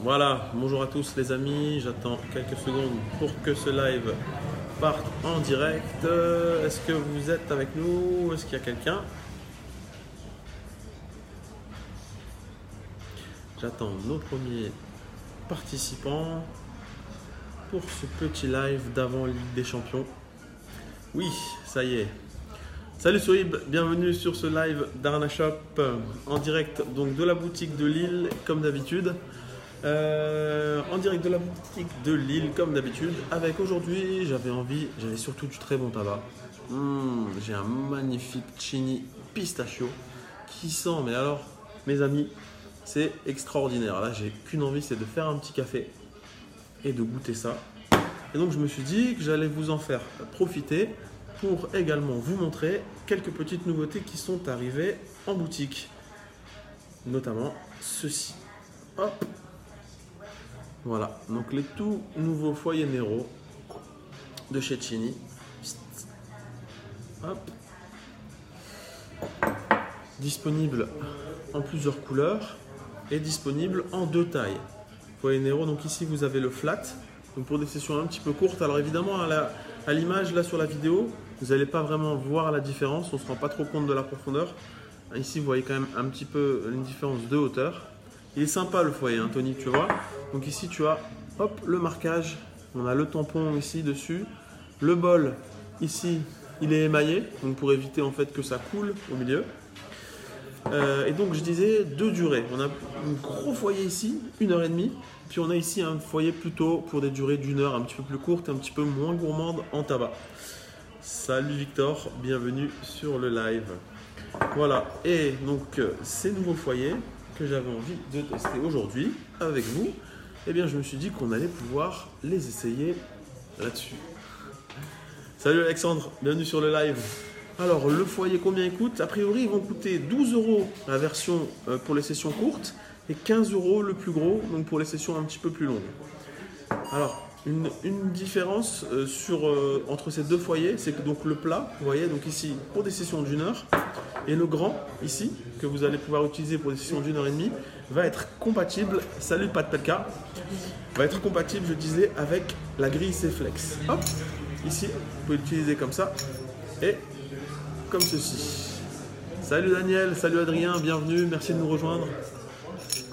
Voilà, bonjour à tous les amis, j'attends quelques secondes pour que ce live parte en direct. Est-ce que vous êtes avec nous? Est-ce qu'il y a quelqu'un? J'attends nos premiers participants pour ce petit live d'avant Ligue des Champions. Oui, ça y est. Salut Sohib, bienvenue sur ce live d'Arna Shop en direct donc de la boutique de Lille comme d'habitude. En direct de la boutique de Lille comme d'habitude. Avec aujourd'hui, j'avais surtout du très bon tabac. J'ai un magnifique Chini pistachio qui sent, mais alors mes amis, c'est extraordinaire. Là, j'ai qu'une envie, c'est de faire un petit café et de goûter ça. Et donc je me suis dit que j'allais vous en faire profiter pour également vous montrer quelques petites nouveautés qui sont arrivées en boutique. Notamment ceci. Hop. Voilà, donc les tout nouveaux foyers Nero de chez Chini. Hop. Disponible en plusieurs couleurs et disponible en deux tailles. Foyer Nero, donc ici vous avez le flat. Donc pour des sessions un petit peu courtes, alors évidemment à l'image là sur la vidéo, vous n'allez pas vraiment voir la différence, on ne se rend pas trop compte de la profondeur. Ici vous voyez quand même un petit peu une différence de hauteur. Il est sympa le foyer, hein, Tony, tu vois. Donc ici tu as hop, le marquage, on a le tampon ici dessus. Le bol ici il est émaillé, donc pour éviter en fait que ça coule au milieu. Et donc je disais deux durées, on a un gros foyer ici, 1h30. Puis on a ici un foyer plutôt pour des durées d'1 heure, un petit peu plus courtes, un petit peu moins gourmandes en tabac. Salut Victor, bienvenue sur le live. Voilà, et donc ces nouveaux foyers que j'avais envie de tester aujourd'hui avec vous, eh bien je me suis dit qu'on allait pouvoir les essayer là-dessus. Salut Alexandre, bienvenue sur le live. Alors le foyer combien il coûte? A priori ils vont coûter 12 € la version pour les sessions courtes et 15 € le plus gros, donc pour les sessions un petit peu plus longues. Alors une différence entre ces deux foyers, c'est que donc le plat, vous voyez, donc ici pour des sessions d'1 heure, et le grand ici que vous allez pouvoir utiliser pour des sessions d'1h30 va être compatible. Salut Pat Pelka, va être compatible, je disais, avec la grille C-Flex. Hop, ici vous pouvez l'utiliser comme ça et comme ceci. Salut Daniel, salut Adrien, bienvenue, merci de nous rejoindre.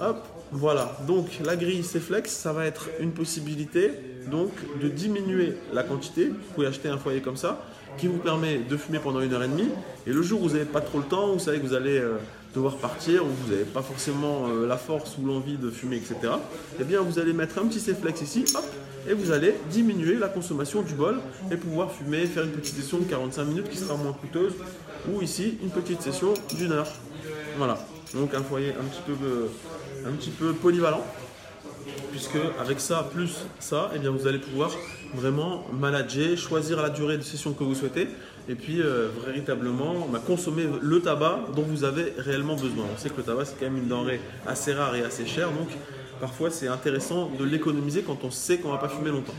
Hop, voilà, donc la grille C-Flex, ça va être une possibilité donc de diminuer la quantité. Vous pouvez acheter un foyer comme ça qui vous permet de fumer pendant 1h30, et le jour où vous n'avez pas trop le temps, vous savez que vous allez devoir partir, ou vous n'avez pas forcément la force ou l'envie de fumer, etc. Eh bien vous allez mettre un petit C-Flex ici, hop, et vous allez diminuer la consommation du bol et pouvoir fumer, faire une petite session de 45 minutes qui sera moins coûteuse, ou ici une petite session d'1 heure. Voilà, donc un foyer un petit peu polyvalent, puisque avec ça plus ça, eh bien vous allez pouvoir vraiment manager, choisir la durée de session que vous souhaitez, et puis véritablement consommer le tabac dont vous avez réellement besoin. On sait que le tabac c'est quand même une denrée assez rare et assez chère, donc parfois c'est intéressant de l'économiser quand on sait qu'on ne va pas fumer longtemps.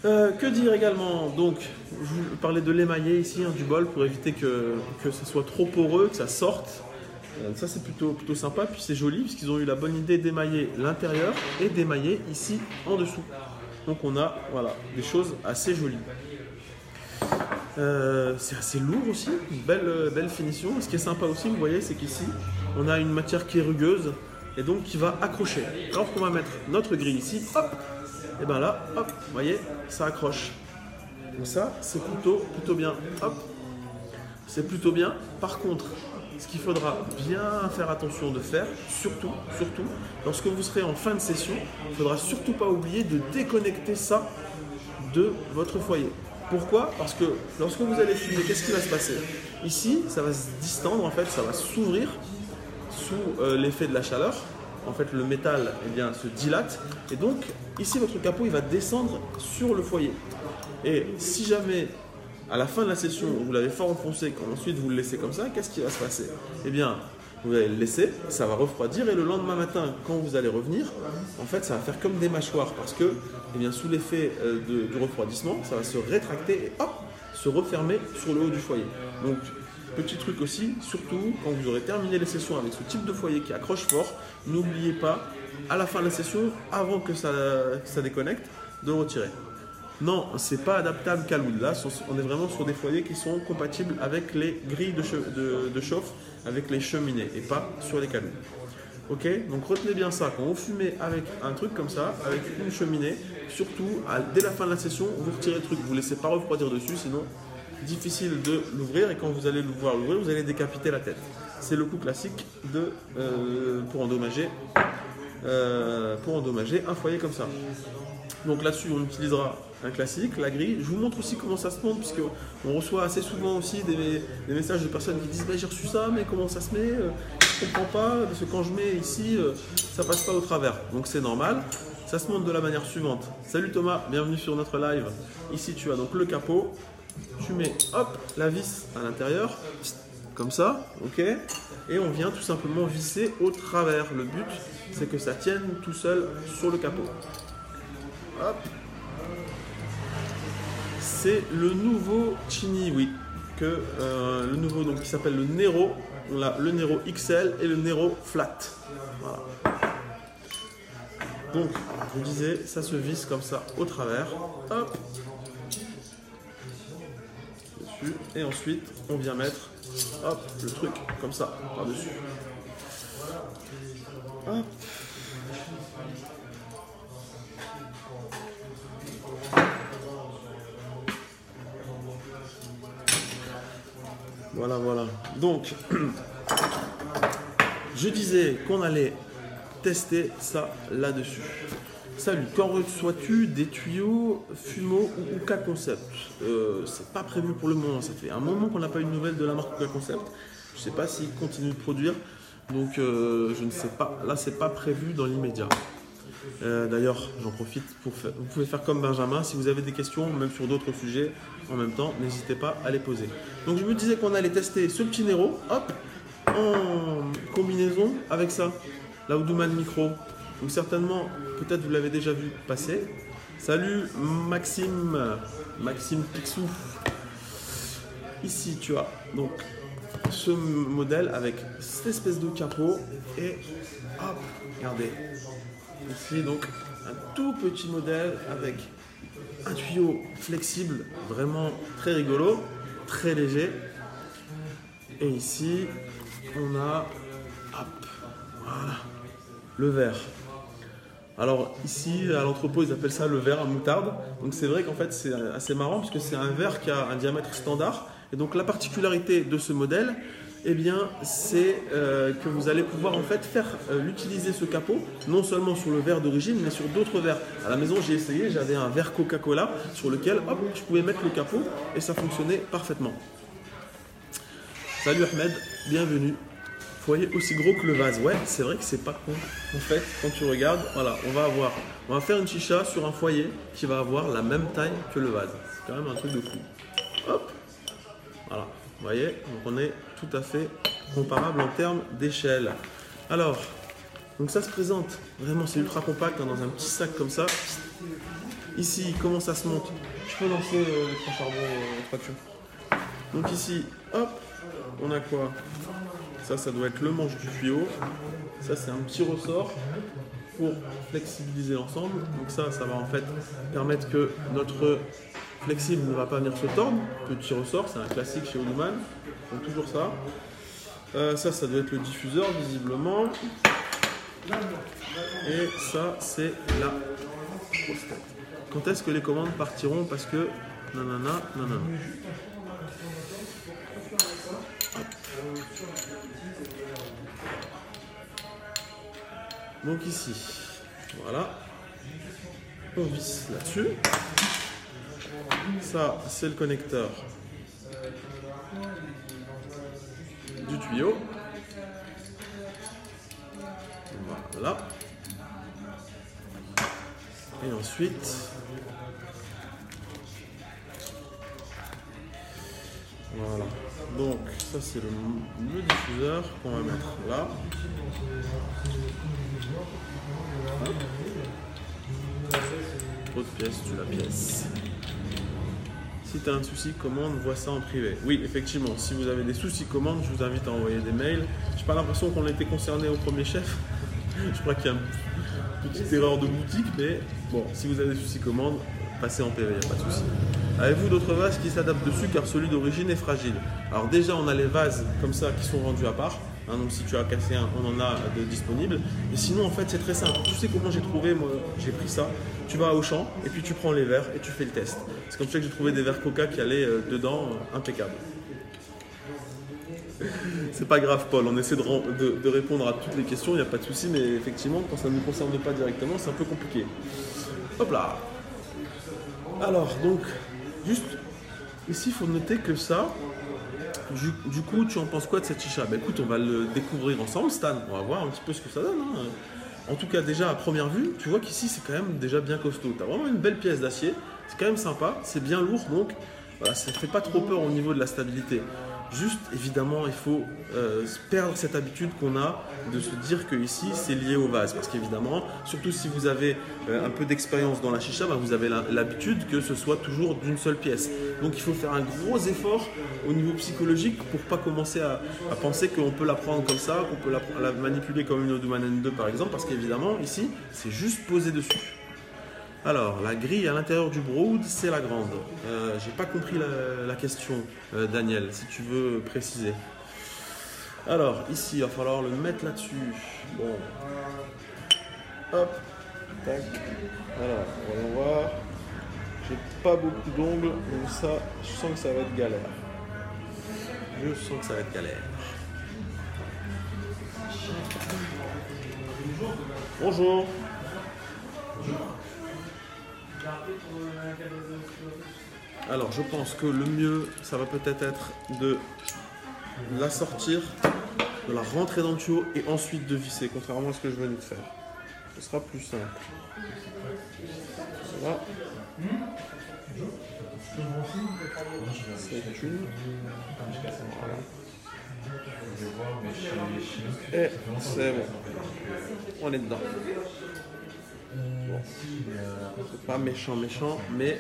Que dire également? Donc, je vous parlais de l'émaillé ici, du bol, pour éviter que ça soit trop poreux, que ça sorte. Ça c'est plutôt sympa, puis c'est joli puisqu'ils ont eu la bonne idée d'émailler l'intérieur et d'émailler ici en dessous. Donc on a voilà, des choses assez jolies. C'est assez lourd aussi, une belle finition. Ce qui est sympa aussi, vous voyez, c'est qu'ici on a une matière qui est rugueuse et donc qui va accrocher. Alors qu'on va mettre notre grille ici, hop, et bien là, hop, vous voyez, ça accroche. Donc ça c'est plutôt bien, hop, c'est plutôt bien. Par contre, ce qu'il faudra bien faire attention de faire, surtout, lorsque vous serez en fin de session, il ne faudra surtout pas oublier de déconnecter ça de votre foyer. Pourquoi? Parce que lorsque vous allez fumer, qu'est-ce qui va se passer? Ici, ça va se distendre, en fait, ça va s'ouvrir sous l'effet de la chaleur. En fait, le métal eh bien, se dilate, et donc ici, votre capot il va descendre sur le foyer. Et si jamais à la fin de la session, vous l'avez fort enfoncé, ensuite vous le laissez comme ça, qu'est-ce qui va se passer? Eh bien, vous allez le laisser, ça va refroidir, et le lendemain matin, quand vous allez revenir, en fait, ça va faire comme des mâchoires, parce que, eh bien, sous l'effet du refroidissement, ça va se rétracter et hop, se refermer sur le haut du foyer. Donc, Petit truc aussi, surtout quand vous aurez terminé les sessions avec ce type de foyer qui accroche fort, n'oubliez pas à la fin de la session, avant que ça déconnecte, de le retirer. Non, c'est pas adaptable qu'à l'oud. Là, on est vraiment sur des foyers qui sont compatibles avec les grilles de chauffe, avec les cheminées et pas sur les calouds. Ok, donc retenez bien ça. Quand vous fumez avec un truc comme ça, avec une cheminée, surtout dès la fin de la session, vous retirez le truc. Vous ne laissez pas refroidir dessus, sinon difficile de l'ouvrir. Et quand vous allez pouvoir l'ouvrir, vous allez décapiter la tête. C'est le coup classique pour endommager un foyer comme ça. Donc là-dessus, on utilisera un classique, la grille. Je vous montre aussi comment ça se monte, puisqu'on reçoit assez souvent aussi des messages de personnes qui disent bah, j'ai reçu ça, mais comment ça se met je ne comprends pas, parce que quand je mets ici, ça passe pas au travers. Donc c'est normal. Ça se monte de la manière suivante. Salut Thomas, bienvenue sur notre live. Ici, tu as donc le capot. Tu mets hop la vis à l'intérieur, comme ça, ok. Et on vient tout simplement visser au travers. Le but, c'est que ça tienne tout seul sur le capot. Hop. C'est le nouveau Chini, oui, le nouveau donc qui s'appelle le Nero. On a le Nero XL et le Nero Flat. Voilà. Donc, je vous disais, ça se visse comme ça au travers. Hop. Dessus. Et ensuite, on vient mettre hop, le truc comme ça par-dessus. Hop. Voilà, voilà. Donc, je disais qu'on allait tester ça là-dessus. Salut, quand reçois-tu des tuyaux Fumo ou Uka Concept? C'est pas prévu pour le moment. Ça fait un moment qu'on n'a pas eu de nouvelles de la marque Uka Concept. Je ne sais pas s'ils continuent de produire. Donc, je ne sais pas. Là, c'est pas prévu dans l'immédiat. D'ailleurs, j'en profite pour faire. Vous pouvez faire comme Benjamin. Si vous avez des questions, même sur d'autres sujets, en même temps, n'hésitez pas à les poser. Donc, je me disais qu'on allait tester ce petit Nero, hop, en combinaison avec ça, la Audouman Micro. Donc, certainement, peut-être vous l'avez déjà vu passer. Salut Maxime Pixou. Ici, tu as donc ce modèle avec cette espèce de capot et hop, regardez. Ici, donc, un tout petit modèle avec un tuyau flexible, vraiment très rigolo, très léger. Et ici, on a hop, voilà, le verre. Alors ici, à l'entrepôt, ils appellent ça le verre à moutarde. Donc c'est vrai qu'en fait, c'est assez marrant puisque c'est un verre qui a un diamètre standard. Et donc la particularité de ce modèle, eh bien, c'est que vous allez pouvoir en fait faire l'utiliser ce capot, non seulement sur le verre d'origine, mais sur d'autres verres. À la maison, j'ai essayé, j'avais un verre Coca-Cola sur lequel, hop, je pouvais mettre le capot et ça fonctionnait parfaitement. Salut Ahmed, bienvenue. Foyer aussi gros que le vase. Ouais, c'est vrai que c'est pas con. En fait, quand tu regardes, voilà, on va faire une chicha sur un foyer qui va avoir la même taille que le vase. C'est quand même un truc de fou. Hop, voilà. Vous voyez, donc on est tout à fait comparable en termes d'échelle. Alors, donc ça se présente, vraiment c'est ultra compact hein, dans un petit sac comme ça. Ici, comment ça se monte? Je peux lancer les trois charbons traction. Donc ici, hop, on a quoi? Ça doit être le manche du tuyau. Ça, c'est un petit ressort pour flexibiliser l'ensemble. Donc ça va en fait permettre que notre flexible ne va pas venir se tordre. Petit ressort, c'est un classique chez Audouman. Donc toujours ça. Ça doit être le diffuseur visiblement. Et ça, c'est la prostate. Quand est-ce que les commandes partiront? Parce que nanana. Donc ici, voilà, on visse là-dessus. Ça, c'est le connecteur du tuyau. Voilà. Et ensuite, voilà. Donc, ça, c'est le diffuseur qu'on va mettre là. Autre pièce, tu la pièce. Si tu as un souci commande, vois ça en privé. Oui, effectivement, si vous avez des soucis commande, je vous invite à envoyer des mails. Je n'ai pas l'impression qu'on était concerné au premier chef. Je crois qu'il y a une petite erreur de boutique, mais bon, si vous avez des soucis commande, passez en PV, il n'y a pas de souci. Avez-vous d'autres vases qui s'adaptent dessus car celui d'origine est fragile? Alors déjà, on a les vases comme ça qui sont vendus à part. Hein, donc si tu as cassé un, on en a de disponibles. Et sinon, en fait, c'est très simple. Tu sais comment j'ai trouvé, moi, j'ai pris ça. Tu vas à Auchan et puis tu prends les verres et tu fais le test. C'est comme ça que j'ai trouvé des verres Coca qui allaient dedans, impeccable. C'est pas grave, Paul, on essaie de répondre à toutes les questions, il n'y a pas de souci, mais effectivement, quand ça ne nous concerne pas directement, c'est un peu compliqué. Hop là. Alors, donc, juste ici, il faut noter que ça, du coup, tu en penses quoi de cette chicha? Ben écoute, on va le découvrir ensemble, Stan, on va voir un petit peu ce que ça donne. Hein. En tout cas, déjà à première vue, tu vois qu'ici, c'est quand même déjà bien costaud. Tu as vraiment une belle pièce d'acier, c'est quand même sympa, c'est bien lourd, donc voilà, ça ne fait pas trop peur au niveau de la stabilité. Juste, évidemment, il faut perdre cette habitude qu'on a de se dire que ici c'est lié au vase. Parce qu'évidemment, surtout si vous avez un peu d'expérience dans la chicha, ben, vous avez l'habitude que ce soit toujours d'une seule pièce. Donc il faut faire un gros effort au niveau psychologique pour ne pas commencer à penser qu'on peut la prendre comme ça, qu'on peut la manipuler comme une Oduman N2 par exemple. Parce qu'évidemment, ici, c'est juste posé dessus. Alors, la grille à l'intérieur du brood, c'est la grande. J'ai pas compris la question, Daniel, si tu veux préciser. Alors, ici, il va falloir le mettre là-dessus. Bon. Hop. Tac. Alors, voyons voir. J'ai pas beaucoup d'ongles, donc ça, je sens que ça va être galère. Je sens que ça va être galère. Bonjour. Alors je pense que le mieux ça va peut-être être de la sortir, de la rentrer dans le tuyau et ensuite de visser, contrairement à ce que je venais de faire. Ce sera plus simple. Voilà. C'est une. Voilà. Et c'est bon. On est dedans. Bon. C'est pas méchant, mais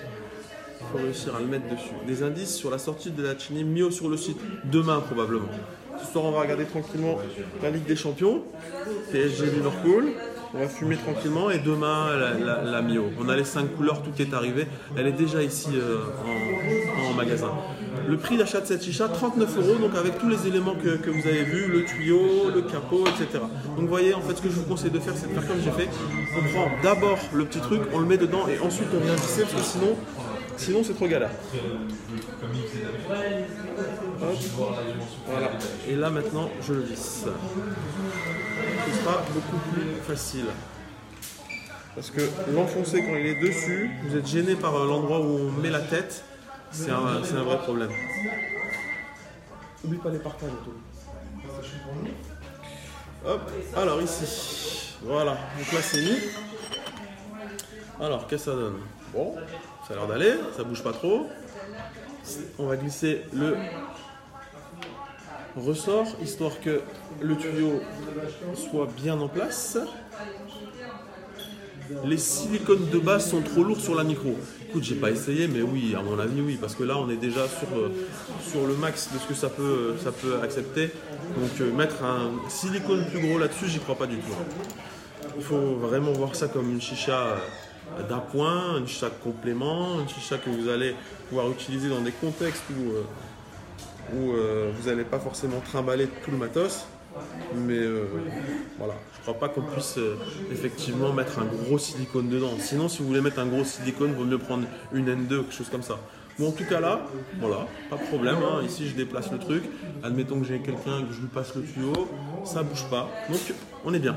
il faut réussir à le mettre dessus. Des indices sur la sortie de la Chini Mio sur le site. Demain probablement. Ce soir on va regarder tranquillement la Ligue des Champions. PSG Liverpool. On va fumer tranquillement et demain la Mio. On a les 5 couleurs, tout est arrivé. Elle est déjà ici en magasin. Le prix d'achat de cette chicha, 39 €, donc avec tous les éléments que vous avez vus, le tuyau, le capot, etc. Donc vous voyez, en fait, ce que je vous conseille de faire, c'est de faire comme j'ai fait. On prend d'abord le petit truc, on le met dedans et ensuite on vient visser parce que sinon c'est trop galère. Hop. Voilà. Et là maintenant, je le visse. Ce sera beaucoup plus facile. Parce que l'enfoncer quand il est dessus, vous êtes gêné par l'endroit où on met la tête. C'est un vrai problème. N'oublie pas les partages autour. Hop, alors ici, voilà, donc là c'est mis. Alors, qu'est-ce que ça donne? Bon, ça a l'air d'aller, ça bouge pas trop. On va glisser le ressort, histoire que le tuyau soit bien en place. Les silicones de base sont trop lourds sur la micro. Écoute, j'ai pas essayé, mais oui, à mon avis, oui, parce que là, on est déjà sur le max de ce que ça peut accepter. Donc, mettre un silicone plus gros là-dessus, j'y crois pas du tout. Il faut vraiment voir ça comme une chicha d'appoint, une chicha de complément, une chicha que vous allez pouvoir utiliser dans des contextes où vous n'allez pas forcément trimballer tout le matos. Mais voilà, je crois pas qu'on puisse effectivement mettre un gros silicone dedans. Sinon, si vous voulez mettre un gros silicone, il vaut mieux prendre une N2 ou quelque chose comme ça. Bon, en tout cas là, voilà, pas de problème. Hein. Ici, je déplace le truc. Admettons que j'ai quelqu'un, que je lui passe le tuyau, ça bouge pas. Donc, on est bien.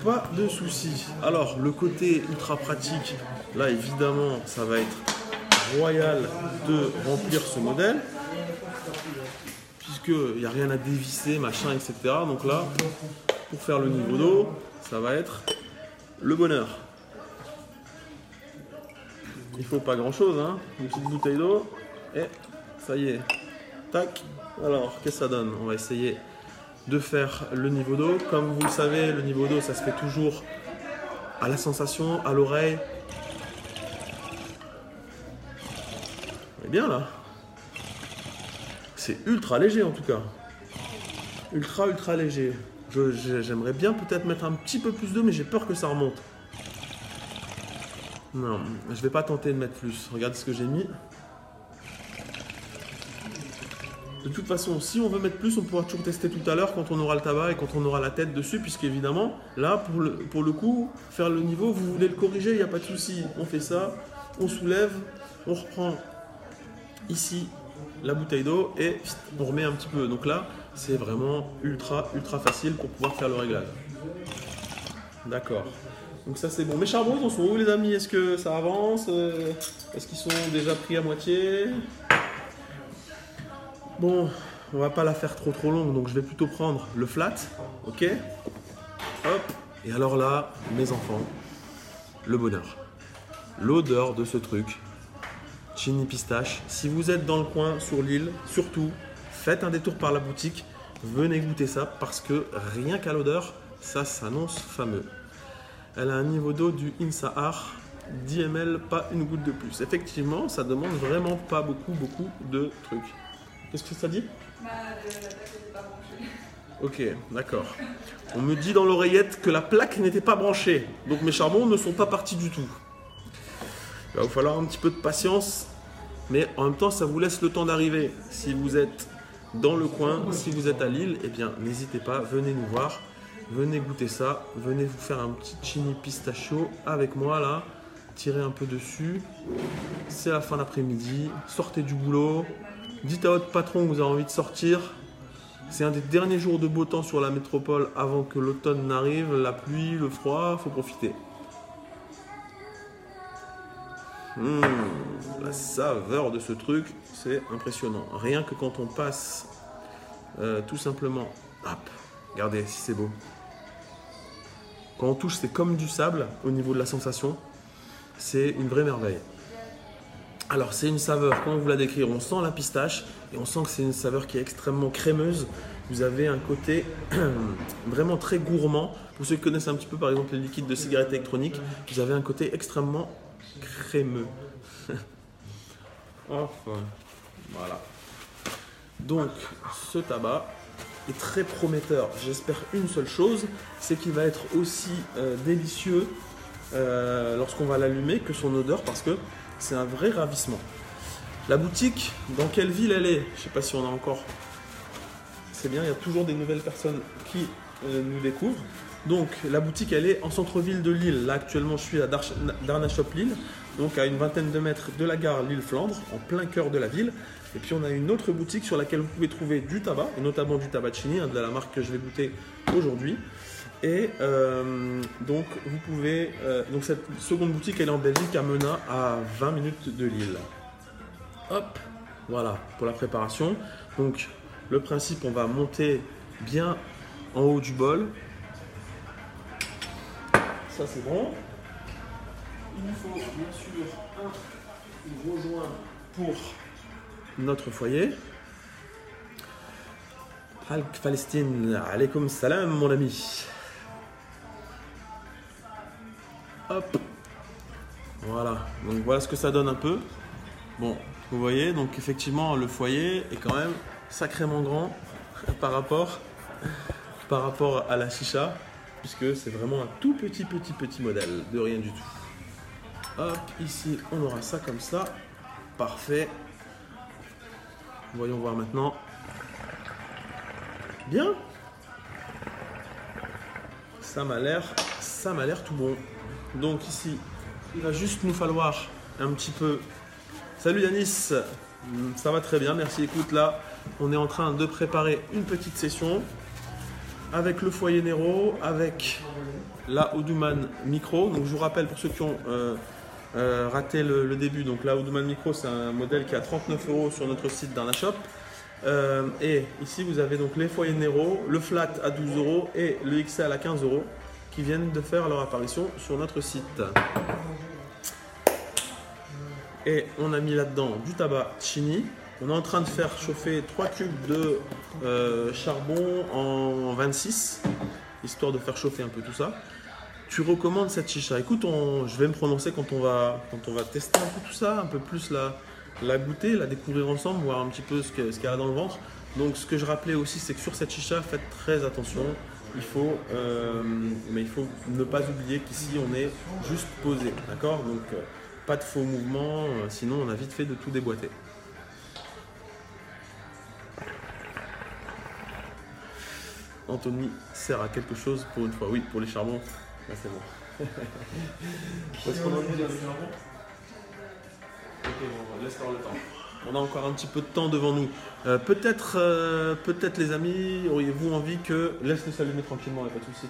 Pas de souci. Alors, le côté ultra pratique, là, évidemment, ça va être royal de remplir ce modèle. Puisqu'il n'y a rien à dévisser, machin, etc. Donc là, pour faire le niveau d'eau, ça va être le bonheur. Il faut pas grand chose, hein. Une petite bouteille d'eau, et ça y est. Tac. Alors, qu'est-ce que ça donne? On va essayer de faire le niveau d'eau. Comme vous le savez, le niveau d'eau, ça se fait toujours à la sensation, à l'oreille. est bien là. C'est ultra léger en tout cas. Ultra léger. J'aimerais bien peut-être mettre un petit peu plus d'eau, mais j'ai peur que ça remonte. Non, je vais pas tenter de mettre plus. Regardez ce que j'ai mis. De toute façon, si on veut mettre plus, on pourra toujours tester tout à l'heure quand on aura le tabac et quand on aura la tête dessus, puisqu'évidemment, là, pour le coup, faire le niveau, vous voulez le corriger, il n'y a pas de souci. On fait ça, on soulève, on reprend ici la bouteille d'eau et on remet un petit peu. Donc là, c'est vraiment ultra facile pour pouvoir faire le réglage. D'accord. Donc ça c'est bon. Mes charbons, ils en sont où les amis? Est-ce que ça avance? Est-ce qu'ils sont déjà pris à moitié? Bon, on va pas la faire trop longue, donc je vais plutôt prendre le flat. Ok. Hop. Et alors là, mes enfants, le bonheur. L'odeur de ce truc. Chini pistache. Si vous êtes dans le coin sur l'île, surtout, faites un détour par la boutique. Venez goûter ça parce que rien qu'à l'odeur, ça s'annonce fameux. Elle a un niveau d'eau du Insahar, 10 ml, pas une goutte de plus. Effectivement, ça demande vraiment pas beaucoup de trucs. Qu'est-ce que ça dit? La plaque n'était pas branchée. Ok, d'accord. On me dit dans l'oreillette que la plaque n'était pas branchée. Donc mes charbons ne sont pas partis du tout. Il va vous falloir un petit peu de patience. Mais en même temps, ça vous laisse le temps d'arriver. Si vous êtes dans le coin, si vous êtes à Lille, eh bien n'hésitez pas, venez nous voir. Venez goûter ça, venez vous faire un petit chini pistachio avec moi là, tirez un peu dessus, c'est la fin d'après-midi, sortez du boulot, dites à votre patron que vous avez envie de sortir, c'est un des derniers jours de beau temps sur la métropole avant que l'automne n'arrive, la pluie, le froid, faut profiter. La saveur de ce truc, c'est impressionnant, rien que quand on passe tout simplement, hop, regardez si c'est beau. Quand on touche, c'est comme du sable au niveau de la sensation. C'est une vraie merveille. Alors, c'est une saveur, comment vous la décrire? On sent la pistache et on sent que c'est une saveur qui est extrêmement crémeuse. Vous avez un côté vraiment très gourmand. Pour ceux qui connaissent un petit peu, par exemple, les liquides de cigarettes électroniques, vous avez un côté extrêmement crémeux. Enfin, voilà. Donc, ce tabac est très prometteur. J'espère une seule chose, c'est qu'il va être aussi délicieux lorsqu'on va l'allumer que son odeur, parce que c'est un vrai ravissement. La boutique, dans quelle ville elle est? Je ne sais pas si on a encore... C'est bien, il y a toujours des nouvelles personnes qui nous découvrent. Donc la boutique, elle est en centre-ville de Lille. Là actuellement, je suis à Darna Shop Lille, donc à une vingtaine de mètres de la gare Lille-Flandre, en plein cœur de la ville. Et puis on a une autre boutique sur laquelle vous pouvez trouver du tabac, et notamment du tabac Chini, de la marque que je vais goûter aujourd'hui. Et donc vous pouvez, donc cette seconde boutique, elle est en Belgique, à Menat, à 20 minutes de Lille. Hop, voilà pour la préparation. Donc le principe, on va monter bien en haut du bol. Ça c'est bon. Il nous faut bien sûr un gros joint pour notre foyer. Halk Palestine, alaykoum salam mon ami. Hop. Voilà, donc voilà ce que ça donne un peu. Bon, vous voyez, donc effectivement le foyer est quand même sacrément grand par rapport à la chicha, puisque c'est vraiment un tout petit modèle de rien du tout. Hop, ici on aura ça comme ça, parfait. Voyons voir maintenant. Bien. Ça m'a l'air tout bon. Donc ici, il va juste nous falloir un petit peu... Salut Yanis, ça va très bien, merci. Écoute, là, on est en train de préparer une petite session avec le foyer Nero, avec la Audouman Micro. Donc je vous rappelle pour ceux qui ont raté le début, donc la Audouman Micro, c'est un modèle qui est à 39 € sur notre site Darna Shop. Et ici vous avez donc les foyers Nero, le flat à 12 € et le XL à 15 € qui viennent de faire leur apparition sur notre site. Et on a mis là-dedans du tabac Chini. On est en train de faire chauffer 3 cubes de charbon en 26, histoire de faire chauffer un peu tout ça. Tu recommandes cette chicha? Écoute, je vais me prononcer quand on va tester un peu tout ça, un peu plus la goûter, la découvrir ensemble, voir un petit peu ce qu'il y a dans le ventre. Donc ce que je rappelais aussi, c'est que sur cette chicha, faites très attention. Il faut ne pas oublier qu'ici on est juste posé, d'accord? Donc pas de faux mouvements, sinon on a vite fait de tout déboîter. Anthony sert à quelque chose pour une fois. Oui, pour les charbons. Là c'est bon. Est-ce qu'on en est avec les charbons? Ok, bon, on laisse faire le temps. On a encore un petit peu de temps devant nous. Peut-être les amis, auriez-vous envie que... Laisse-les s'allumer tranquillement, il n'y a pas de souci.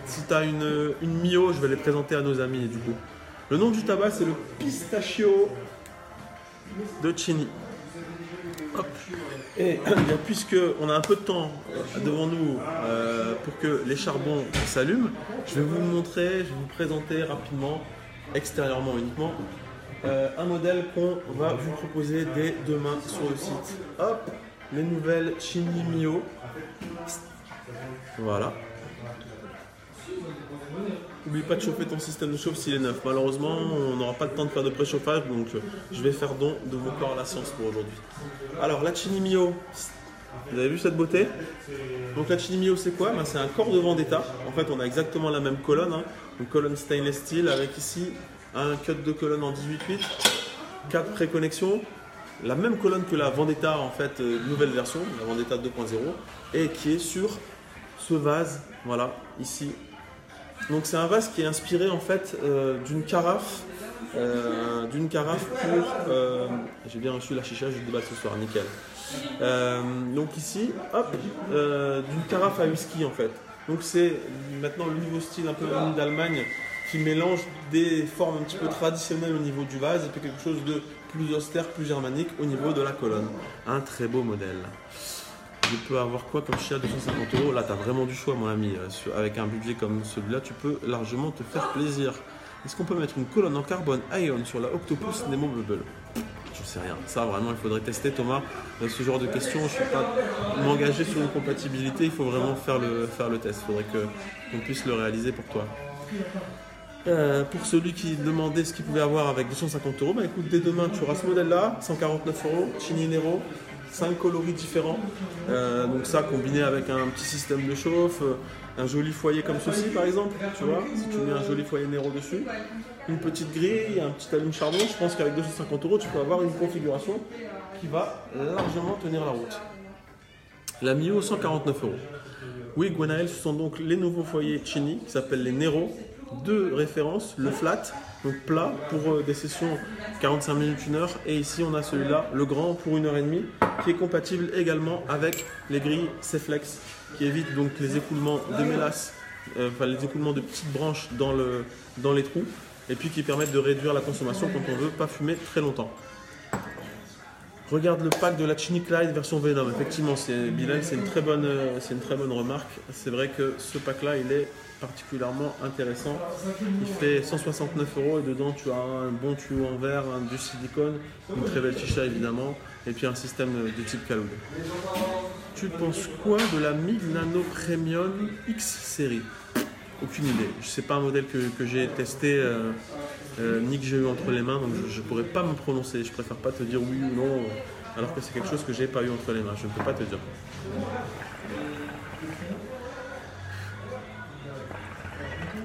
Si tu as une Mio, je vais les présenter à nos amis du coup. Le nom du tabac, c'est le Pistachio de Chini. Hop. Et puisque on a un peu de temps devant nous pour que les charbons s'allument, je vais vous montrer, je vais vous présenter rapidement, extérieurement uniquement, un modèle qu'on va vous proposer dès demain sur le site. Hop, les nouvelles Chini Mio. Voilà. N'oublie pas de chauffer ton système de chauffe s'il est neuf. Malheureusement, on n'aura pas le temps de faire de préchauffage, donc je vais faire don de mon corps à la science pour aujourd'hui. Alors, la Chini Mio, vous avez vu cette beauté? Donc la Chini Mio, c'est quoi? C'est un corps de Vendetta. En fait, on a exactement la même colonne, hein. Une colonne stainless steel avec ici un cut de colonne en 18/8, 4 préconnexions, la même colonne que la Vendetta, en fait, nouvelle version, la Vendetta 2.0, et qui est sur ce vase, voilà, ici. Donc c'est un vase qui est inspiré en fait d'une carafe pour... j'ai bien reçu la chicha, je déballe ce soir, nickel. Donc ici, hop, d'une carafe à whisky en fait. Donc c'est maintenant le nouveau style un peu venu d'Allemagne qui mélange des formes un petit peu traditionnelles au niveau du vase et puis quelque chose de plus austère, plus germanique au niveau de la colonne. Un très beau modèle. Je peux avoir quoi comme chicha à 250 €? Là, tu as vraiment du choix, mon ami. Avec un budget comme celui-là, tu peux largement te faire plaisir. Est-ce qu'on peut mettre une colonne en carbone Ion sur la Octopus Nemo Bubble? J'en sais rien. Ça, vraiment, il faudrait tester, Thomas. Ce genre de questions, je ne suis pas m'engager sur une compatibilité. Il faut vraiment faire le test. Il faudrait qu'on puisse le réaliser pour toi. Pour celui qui demandait ce qu'il pouvait avoir avec 250 €, bah écoute, dès demain, tu auras ce modèle-là, 149 €, Chini Nero. 5 coloris différents, donc ça combiné avec un petit système de chauffe, un joli foyer comme ceci par exemple, tu vois, si tu mets un joli foyer Nero dessus, une petite grille, un petit allume charbon, je pense qu'avec 250 € tu peux avoir une configuration qui va largement tenir la route. La Mio 149 €. Oui Gwenaël, ce sont donc les nouveaux foyers Chini qui s'appellent les Nero, deux références, le flat, donc plat pour des sessions 45 minutes, 1 heure, et ici on a celui-là, le grand pour 1h30, qui est compatible également avec les grilles C-Flex, qui évitent donc les écoulements de mélasse, les écoulements de petites branches dans les trous, et puis qui permettent de réduire la consommation quand on veut pas fumer très longtemps. Regarde le pack de la Chini Clyde version Venom. Effectivement, Bilal, c'est une très bonne remarque. C'est vrai que ce pack-là, il est particulièrement intéressant. Il fait 169 € et dedans, tu as un bon tuyau en verre, du silicone, une très belle chicha évidemment, et puis un système de type Kaloud. Tu penses quoi de la MIG Nano Premium X série? Aucune idée. C'est pas un modèle que j'ai testé ni que j'ai eu entre les mains, donc je ne pourrais pas me prononcer. Je préfère pas te dire oui ou non, alors que c'est quelque chose que j'ai pas eu entre les mains. Je ne peux pas te dire.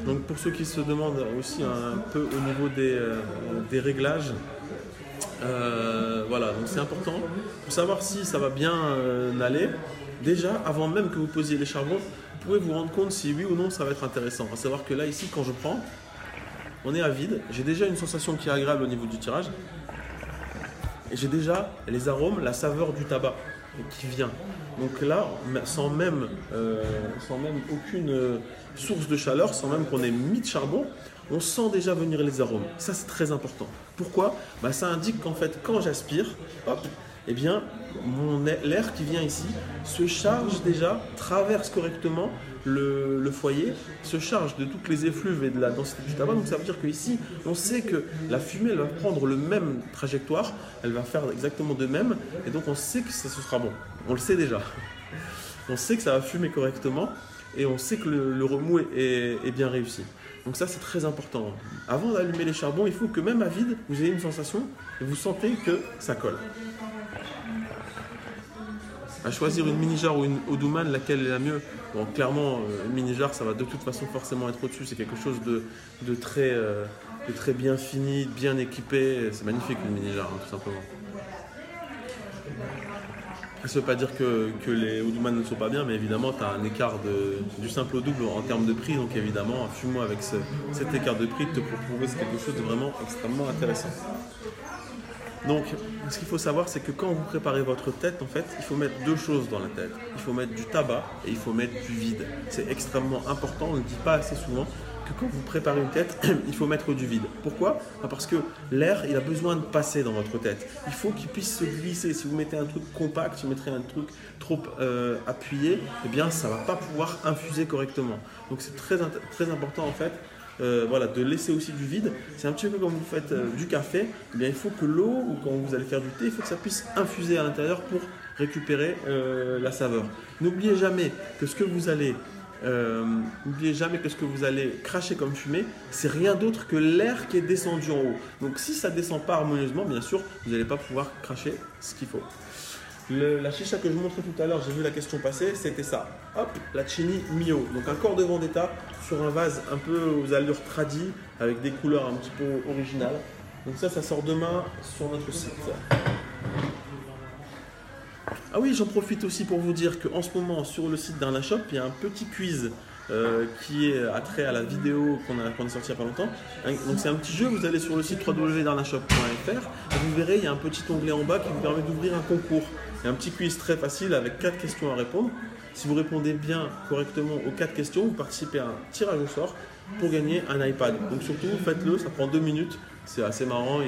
Donc pour ceux qui se demandent aussi un peu au niveau des réglages, voilà, donc c'est important pour savoir si ça va bien aller. Déjà, avant même que vous posiez les charbons, vous pouvez vous rendre compte si oui ou non ça va être intéressant. À savoir que là, ici, quand je prends, on est à vide. J'ai déjà une sensation qui est agréable au niveau du tirage. Et j'ai déjà les arômes, la saveur du tabac qui vient. Donc là, sans même aucune source de chaleur, sans même qu'on ait mis de charbon, on sent déjà venir les arômes. Ça, c'est très important. Pourquoi? Ça indique qu'en fait, quand j'aspire, hop, eh bien, l'air qui vient ici se charge déjà, traverse correctement le foyer, se charge de toutes les effluves et de la densité du tabac. Donc ça veut dire qu'ici, on sait que la fumée elle va prendre le même trajectoire, elle va faire exactement de même, et donc on sait que ce sera bon. On le sait déjà. On sait que ça va fumer correctement. et on sait que le remous est bien réussi. Donc ça, c'est très important. Avant d'allumer les charbons, il faut que même à vide, vous ayez une sensation et vous sentez que ça colle. À choisir une mini-jarre ou une Odouman, laquelle est la mieux? Bon, clairement, une mini-jarre, ça va de toute façon forcément être au-dessus. C'est quelque chose de très bien fini, bien équipé. C'est magnifique une mini-jarre, hein, tout simplement. Ça ne veut pas dire que les Odouman ne sont pas bien, mais évidemment, tu as un écart du simple au double en termes de prix. Donc évidemment, un fumeau avec cet écart de prix te propose quelque chose de vraiment extrêmement intéressant. Donc, ce qu'il faut savoir, c'est que quand vous préparez votre tête, en fait, il faut mettre deux choses dans la tête. Il faut mettre du tabac et il faut mettre du vide. C'est extrêmement important, on ne le dit pas assez souvent, que quand vous préparez une tête, il faut mettre du vide. Pourquoi? Parce que l'air, il a besoin de passer dans votre tête. Il faut qu'il puisse se glisser. Si vous mettez un truc compact, si vous mettrez un truc trop appuyé, eh bien, ça ne va pas pouvoir infuser correctement. Donc, c'est très important, en fait, voilà, de laisser aussi du vide. C'est un petit peu comme vous faites du café. Eh bien, il faut que l'eau, ou quand vous allez faire du thé, il faut que ça puisse infuser à l'intérieur pour récupérer la saveur. N'oubliez jamais que ce que vous allez cracher comme fumée, c'est rien d'autre que l'air qui est descendu en haut. Donc si ça ne descend pas harmonieusement, bien sûr, vous n'allez pas pouvoir cracher ce qu'il faut. La chicha que je vous montrais tout à l'heure, j'ai vu la question passer, c'était ça. Hop, la Chini Mio. Donc un corps de Vendetta sur un vase un peu aux allures tradies, avec des couleurs un petit peu originales. Donc ça sort demain sur notre site. Ah oui, j'en profite aussi pour vous dire qu'en ce moment, sur le site d'Arna Shop, il y a un petit quiz qui est attrait à la vidéo qu'on a sortie il n'y a pas longtemps. Donc c'est un petit jeu, vous allez sur le site www.darnashop.fr et vous verrez, il y a un petit onglet en bas qui vous permet d'ouvrir un concours. Il y a un petit quiz très facile avec 4 questions à répondre. Si vous répondez bien correctement aux 4 questions, vous participez à un tirage au sort pour gagner un iPad. Donc surtout, faites-le, ça prend 2 minutes. C'est assez marrant,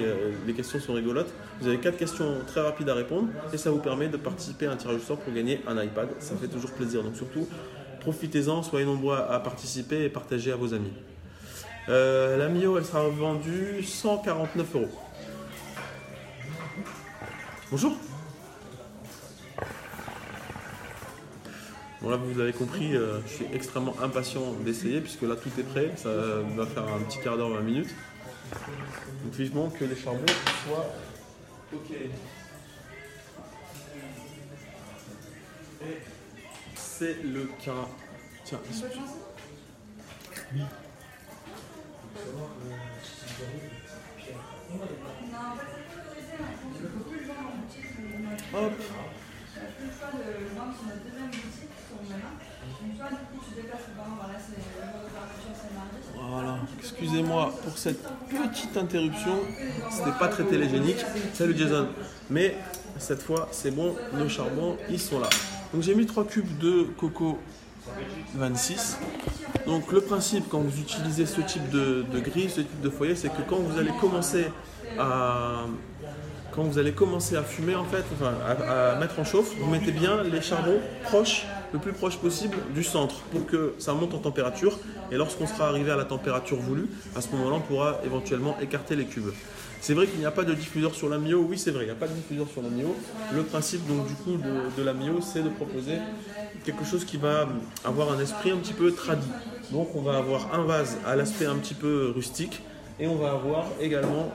les questions sont rigolotes. Vous avez 4 questions très rapides à répondre et ça vous permet de participer à un tirage au sort pour gagner un iPad. Ça fait toujours plaisir. Donc surtout, profitez-en, soyez nombreux à participer et partagez à vos amis. La Mio, elle sera vendue 149 €. Bonjour. Bon là vous avez compris, je suis extrêmement impatient d'essayer puisque là tout est prêt, ça va faire un petit quart d'heure, 20 minutes. Donc vivement que les charbons soient OK. Et c'est le cas. Tiens, oui. Hop. Voilà, excusez-moi pour cette petite interruption, c'était pas très télégénique. Salut Jason, mais cette fois c'est bon, nos charbons ils sont là. Donc j'ai mis 3 cubes de coco 26. Donc le principe quand vous utilisez ce type de grille, ce type de foyer, c'est que quand vous allez commencer à fumer en fait, enfin, à mettre en chauffe, vous mettez bien les charbons le plus proche possible du centre pour que ça monte en température et lorsqu'on sera arrivé à la température voulue, à ce moment-là on pourra éventuellement écarter les cubes. C'est vrai qu'il n'y a pas de diffuseur sur la Mio, oui c'est vrai, il n'y a pas de diffuseur sur la Mio. Le principe donc du coup de la Mio, c'est de proposer quelque chose qui va avoir un esprit un petit peu tradit. Donc on va avoir un vase à l'aspect un petit peu rustique et on va avoir également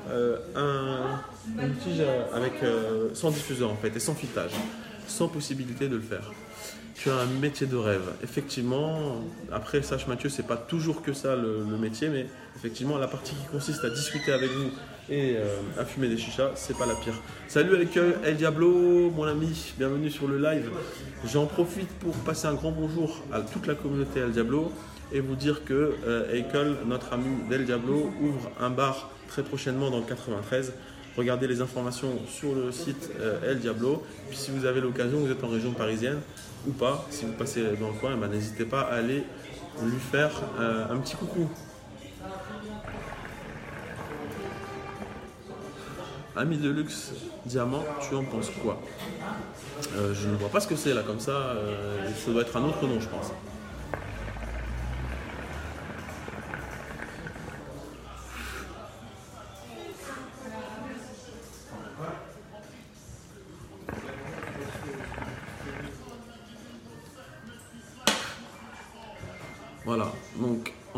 une tige sans diffuseur en fait et sans filetage, sans possibilité de le faire. Tu as un métier de rêve. Effectivement, après, sache Mathieu, c'est pas toujours que ça le métier, mais effectivement, la partie qui consiste à discuter avec vous et à fumer des chichas, c'est pas la pire. Salut avec El Diablo, mon ami, bienvenue sur le live. J'en profite pour passer un grand bonjour à toute la communauté El Diablo et vous dire que Eichel, notre ami d'El Diablo, ouvre un bar très prochainement dans le 93. Regardez les informations sur le site El Diablo. Puis si vous avez l'occasion, vous êtes en région parisienne ou pas, si vous passez dans le coin, n'hésitez pas à aller lui faire un petit coucou. Ami de luxe diamant, tu en penses quoi? Je ne vois pas ce que c'est là comme ça, ça doit être un autre nom je pense.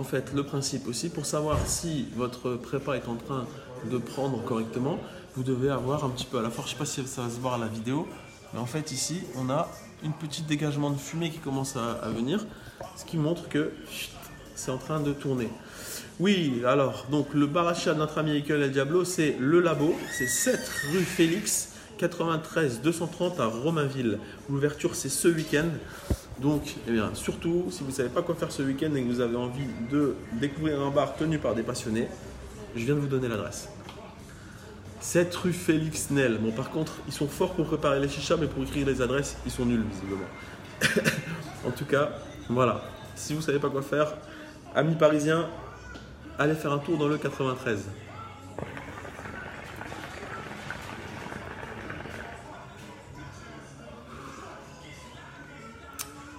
en fait le principe aussi, pour savoir si votre prépa est en train de prendre correctement, vous devez avoir un petit peu à la fois, je ne sais pas si ça va se voir à la vidéo, mais en fait ici on a une petite dégagement de fumée qui commence à venir, ce qui montre que c'est en train de tourner. Oui, alors donc le bar à chat de notre ami Michael El Diablo, c'est le labo, c'est 7 rue Félix, 93 230 à Romainville. L'ouverture c'est ce week-end. Donc, eh bien, surtout, si vous ne savez pas quoi faire ce week-end et que vous avez envie de découvrir un bar tenu par des passionnés, je viens de vous donner l'adresse. 7 rue Félix Nel. Bon, par contre, ils sont forts pour préparer les chichas, mais pour écrire les adresses, ils sont nuls, visiblement. En tout cas, voilà. Si vous ne savez pas quoi faire, amis parisiens, allez faire un tour dans le 93.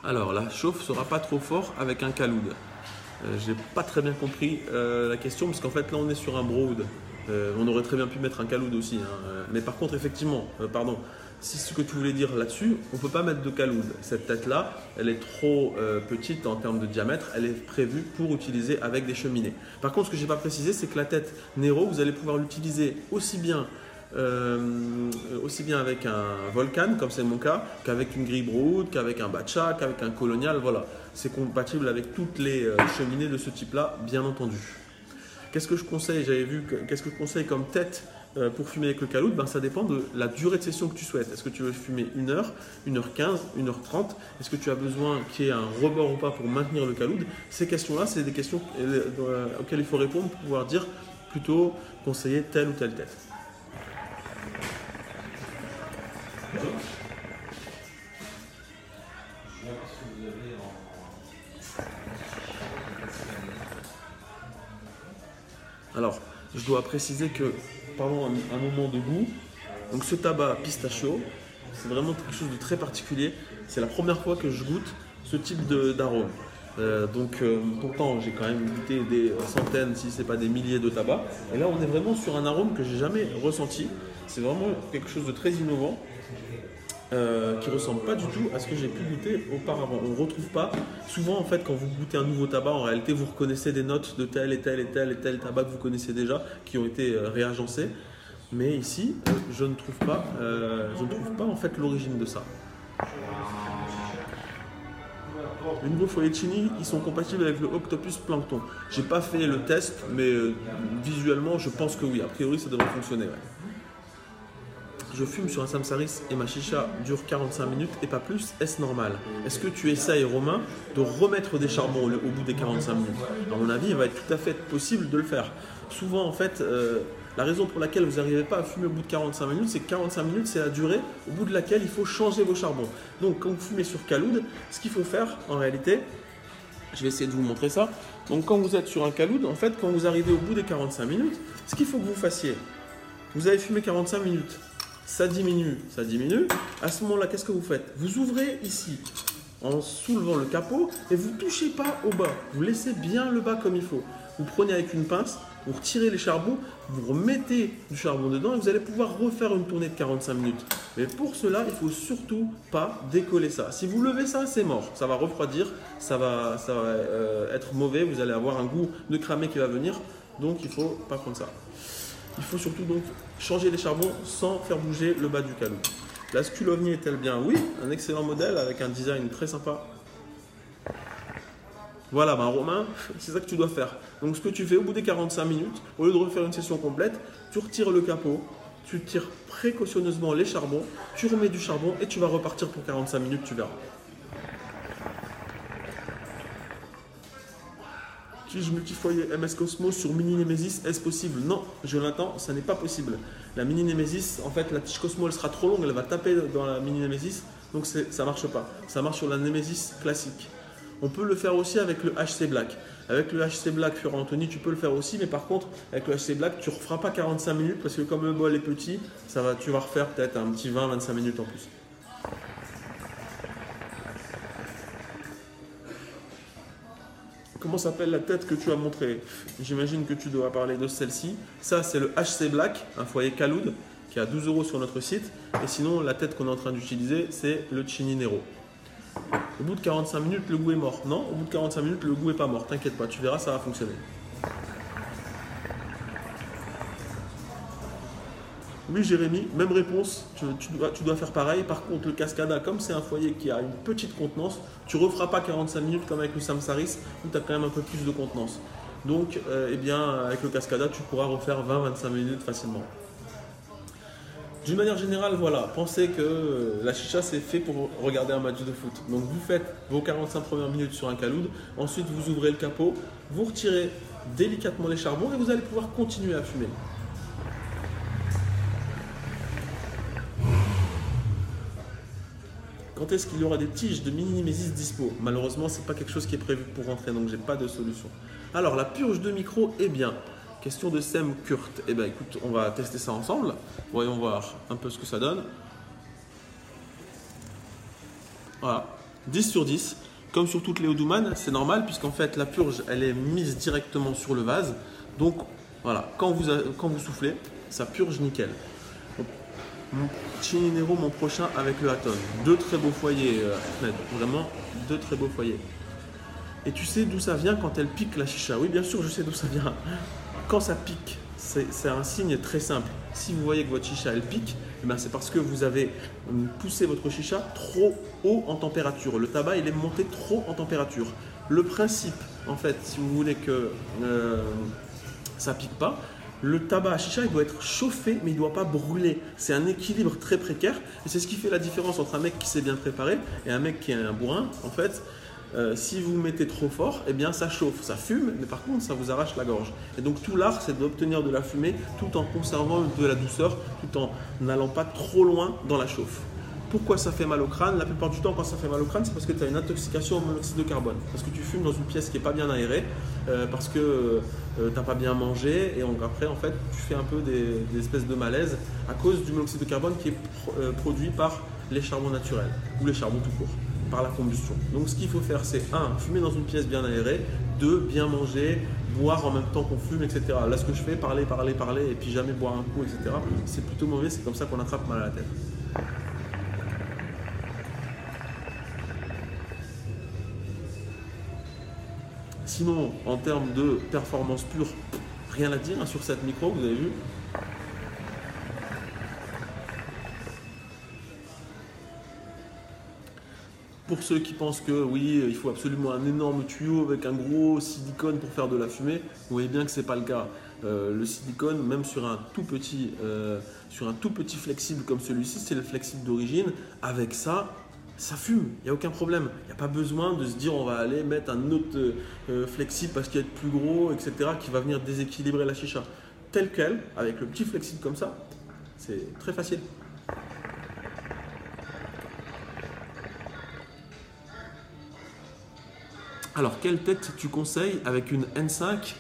Alors, la chauffe ne sera pas trop fort avec un caloud. J'ai pas très bien compris la question, parce qu'en fait, là, on est sur un brood. On aurait très bien pu mettre un caloud aussi. Hein. Mais par contre, effectivement, si ce que tu voulais dire là-dessus, on ne peut pas mettre de caloud. Cette tête-là, elle est trop petite en termes de diamètre. Elle est prévue pour utiliser avec des cheminées. Par contre, ce que je n'ai pas précisé, c'est que la tête Nero, vous allez pouvoir l'utiliser aussi bien avec un Volcan, comme c'est mon cas, qu'avec une grille Brood, qu'avec un Batcha, qu'avec un Colonial. Voilà, c'est compatible avec toutes les cheminées de ce type-là, bien entendu. Qu'est-ce que je conseille? Qu'est-ce que je conseille comme tête pour fumer avec le caloud? Ça dépend de la durée de session que tu souhaites. Est-ce que tu veux fumer 1 heure, 1h15, 1h30? Est-ce que tu as besoin qu'il y ait un rebord ou pas pour maintenir le caloud? Ces questions-là, c'est des questions auxquelles il faut répondre pour pouvoir dire plutôt conseiller telle ou telle tête. Alors, je dois préciser que, parlons un moment de goût. Donc, ce tabac pistachio, c'est vraiment quelque chose de très particulier. C'est la première fois que je goûte ce type d'arôme. Pourtant, j'ai quand même goûté des centaines, si ce n'est pas des milliers de tabacs. Et là, on est vraiment sur un arôme que j'ai jamais ressenti. C'est vraiment quelque chose de très innovant. Qui ne ressemble pas du tout à ce que j'ai pu goûter auparavant. On ne retrouve pas. Souvent, en fait, quand vous goûtez un nouveau tabac, en réalité, vous reconnaissez des notes de tel et tel et tel et tel tabac que vous connaissez déjà, qui ont été réagencés. Mais ici, je ne trouve pas en fait l'origine de ça. Les nouveaux Foglietini, ils sont compatibles avec le Octopus Plankton. J'ai pas fait le test, mais visuellement, je pense que oui. A priori, ça devrait fonctionner. Ouais. Je fume sur un Samsaris et ma chicha dure 45 minutes et pas plus, est-ce normal? Est-ce que tu essayes, Romain, de remettre des charbons au bout des 45 minutes? À mon avis, il va être tout à fait possible de le faire. Souvent, en fait, la raison pour laquelle vous n'arrivez pas à fumer au bout de 45 minutes, c'est que 45 minutes, c'est la durée au bout de laquelle il faut changer vos charbons. Donc, quand vous fumez sur caloud, ce qu'il faut faire, en réalité, je vais essayer de vous montrer ça. Donc, quand vous êtes sur un caloud, en fait, quand vous arrivez au bout des 45 minutes, ce qu'il faut que vous fassiez, vous avez fumé 45 minutes. Ça diminue. À ce moment-là, qu'est-ce que vous faites? Vous ouvrez ici en soulevant le capot et vous ne touchez pas au bas. Vous laissez bien le bas comme il faut. Vous prenez avec une pince, vous retirez les charbons, vous remettez du charbon dedans et vous allez pouvoir refaire une tournée de 45 minutes. Mais pour cela, il ne faut surtout pas décoller ça. Si vous levez ça, c'est mort. Ça va refroidir, ça va être mauvais. Vous allez avoir un goût de cramé qui va venir. Donc, il ne faut pas prendre ça. Il faut surtout donc changer les charbons sans faire bouger le bas du caloud. La Skulovny est-elle bien? Oui, un excellent modèle avec un design très sympa. Voilà, Romain, c'est ça que tu dois faire. Donc ce que tu fais au bout des 45 minutes, au lieu de refaire une session complète, tu retires le capot, tu tires précautionneusement les charbons, tu remets du charbon et tu vas repartir pour 45 minutes, tu verras. Tige multifoyer MS Cosmos sur Mini Nemesis, est-ce possible? Non, je l'attends, ça n'est pas possible. La Mini Nemesis, en fait, la tige Cosmo, elle sera trop longue, elle va taper dans la Mini Nemesis, donc ça ne marche pas. Ça marche sur la Nemesis classique. On peut le faire aussi avec le HC Black. Avec le HC Black Fureur Anthony, tu peux le faire aussi, mais par contre, avec le HC Black, tu ne referas pas 45 minutes parce que comme le bol est petit, tu vas refaire peut-être un petit 20-25 minutes en plus. Comment s'appelle la tête que tu as montrée? J'imagine que tu dois parler de celle-ci. Ça, c'est le HC Black, un foyer Caloud, qui est à 12 € sur notre site. Et sinon, la tête qu'on est en train d'utiliser, c'est le Chini Nero. Au bout de 45 minutes, le goût est mort. Non, au bout de 45 minutes, le goût est pas mort. T'inquiète pas, tu verras, ça va fonctionner. Oui, Jérémy, même réponse, tu dois faire pareil. Par contre, le Cascada, comme c'est un foyer qui a une petite contenance, tu ne referas pas 45 minutes comme avec le Samsaris où tu as quand même un peu plus de contenance. Donc, eh bien, avec le Cascada, tu pourras refaire 20-25 minutes facilement. D'une manière générale, voilà, pensez que la chicha c'est fait pour regarder un match de foot. Donc vous faites vos 45 premières minutes sur un caloud, ensuite vous ouvrez le capot, vous retirez délicatement les charbons et vous allez pouvoir continuer à fumer. Quand est-ce qu'il y aura des tiges de mini-némésis dispo? Malheureusement, ce n'est pas quelque chose qui est prévu pour rentrer, donc j'ai pas de solution. Alors, la purge de micro, eh bien, question de Sem Kurt. Eh bien, écoute, on va tester ça ensemble. Voyons voir un peu ce que ça donne. Voilà, 10 sur 10. Comme sur toutes les Oudouman, c'est normal, puisqu'en fait, la purge, elle est mise directement sur le vase. Donc, voilà, quand vous soufflez, ça purge nickel. Chininero, mon prochain avec le Hatton. Deux très beaux foyers, Ahmed. Vraiment, deux très beaux foyers. Et tu sais d'où ça vient quand elle pique la chicha? Oui, bien sûr, je sais d'où ça vient. Quand ça pique, c'est un signe très simple. Si vous voyez que votre chicha, elle pique, eh c'est parce que vous avez poussé votre chicha trop haut en température. Le tabac, il est monté trop en température. Le principe, en fait, si vous voulez que ça pique pas, le tabac à chicha, il doit être chauffé, mais il ne doit pas brûler. C'est un équilibre très précaire. Et c'est ce qui fait la différence entre un mec qui s'est bien préparé et un mec qui est un bourrin. En fait, si vous mettez trop fort, eh bien ça chauffe, ça fume, mais par contre, ça vous arrache la gorge. Et donc tout l'art, c'est d'obtenir de la fumée tout en conservant de la douceur, tout en n'allant pas trop loin dans la chauffe. Pourquoi ça fait mal au crâne? La plupart du temps, quand ça fait mal au crâne, c'est parce que tu as une intoxication au monoxyde de carbone. Parce que tu fumes dans une pièce qui n'est pas bien aérée, parce que tu n'as pas bien mangé, et donc après, en fait, tu fais un peu des espèces de malaise à cause du monoxyde de carbone qui est produit par les charbons naturels, ou les charbons tout court, par la combustion. Donc ce qu'il faut faire, c'est 1. Fumer dans une pièce bien aérée, 2. Bien manger, boire en même temps qu'on fume, etc. Là, ce que je fais, parler, et puis jamais boire un coup, etc. C'est plutôt mauvais, c'est comme ça qu'on attrape mal à la tête. Sinon, en termes de performance pure, rien à dire sur cette micro, vous avez vu. Pour ceux qui pensent que oui, il faut absolument un énorme tuyau avec un gros silicone pour faire de la fumée, vous voyez bien que ce n'est pas le cas. Le silicone, même sur un tout petit flexible comme celui-ci, c'est le flexible d'origine, avec ça fume, il n'y a aucun problème. Il n'y a pas besoin de se dire on va aller mettre un autre flexible parce qu'il va être plus gros, etc., qui va venir déséquilibrer la chicha. Tel quel, avec le petit flexible comme ça, c'est très facile. Alors, quelle tête tu conseilles avec une N5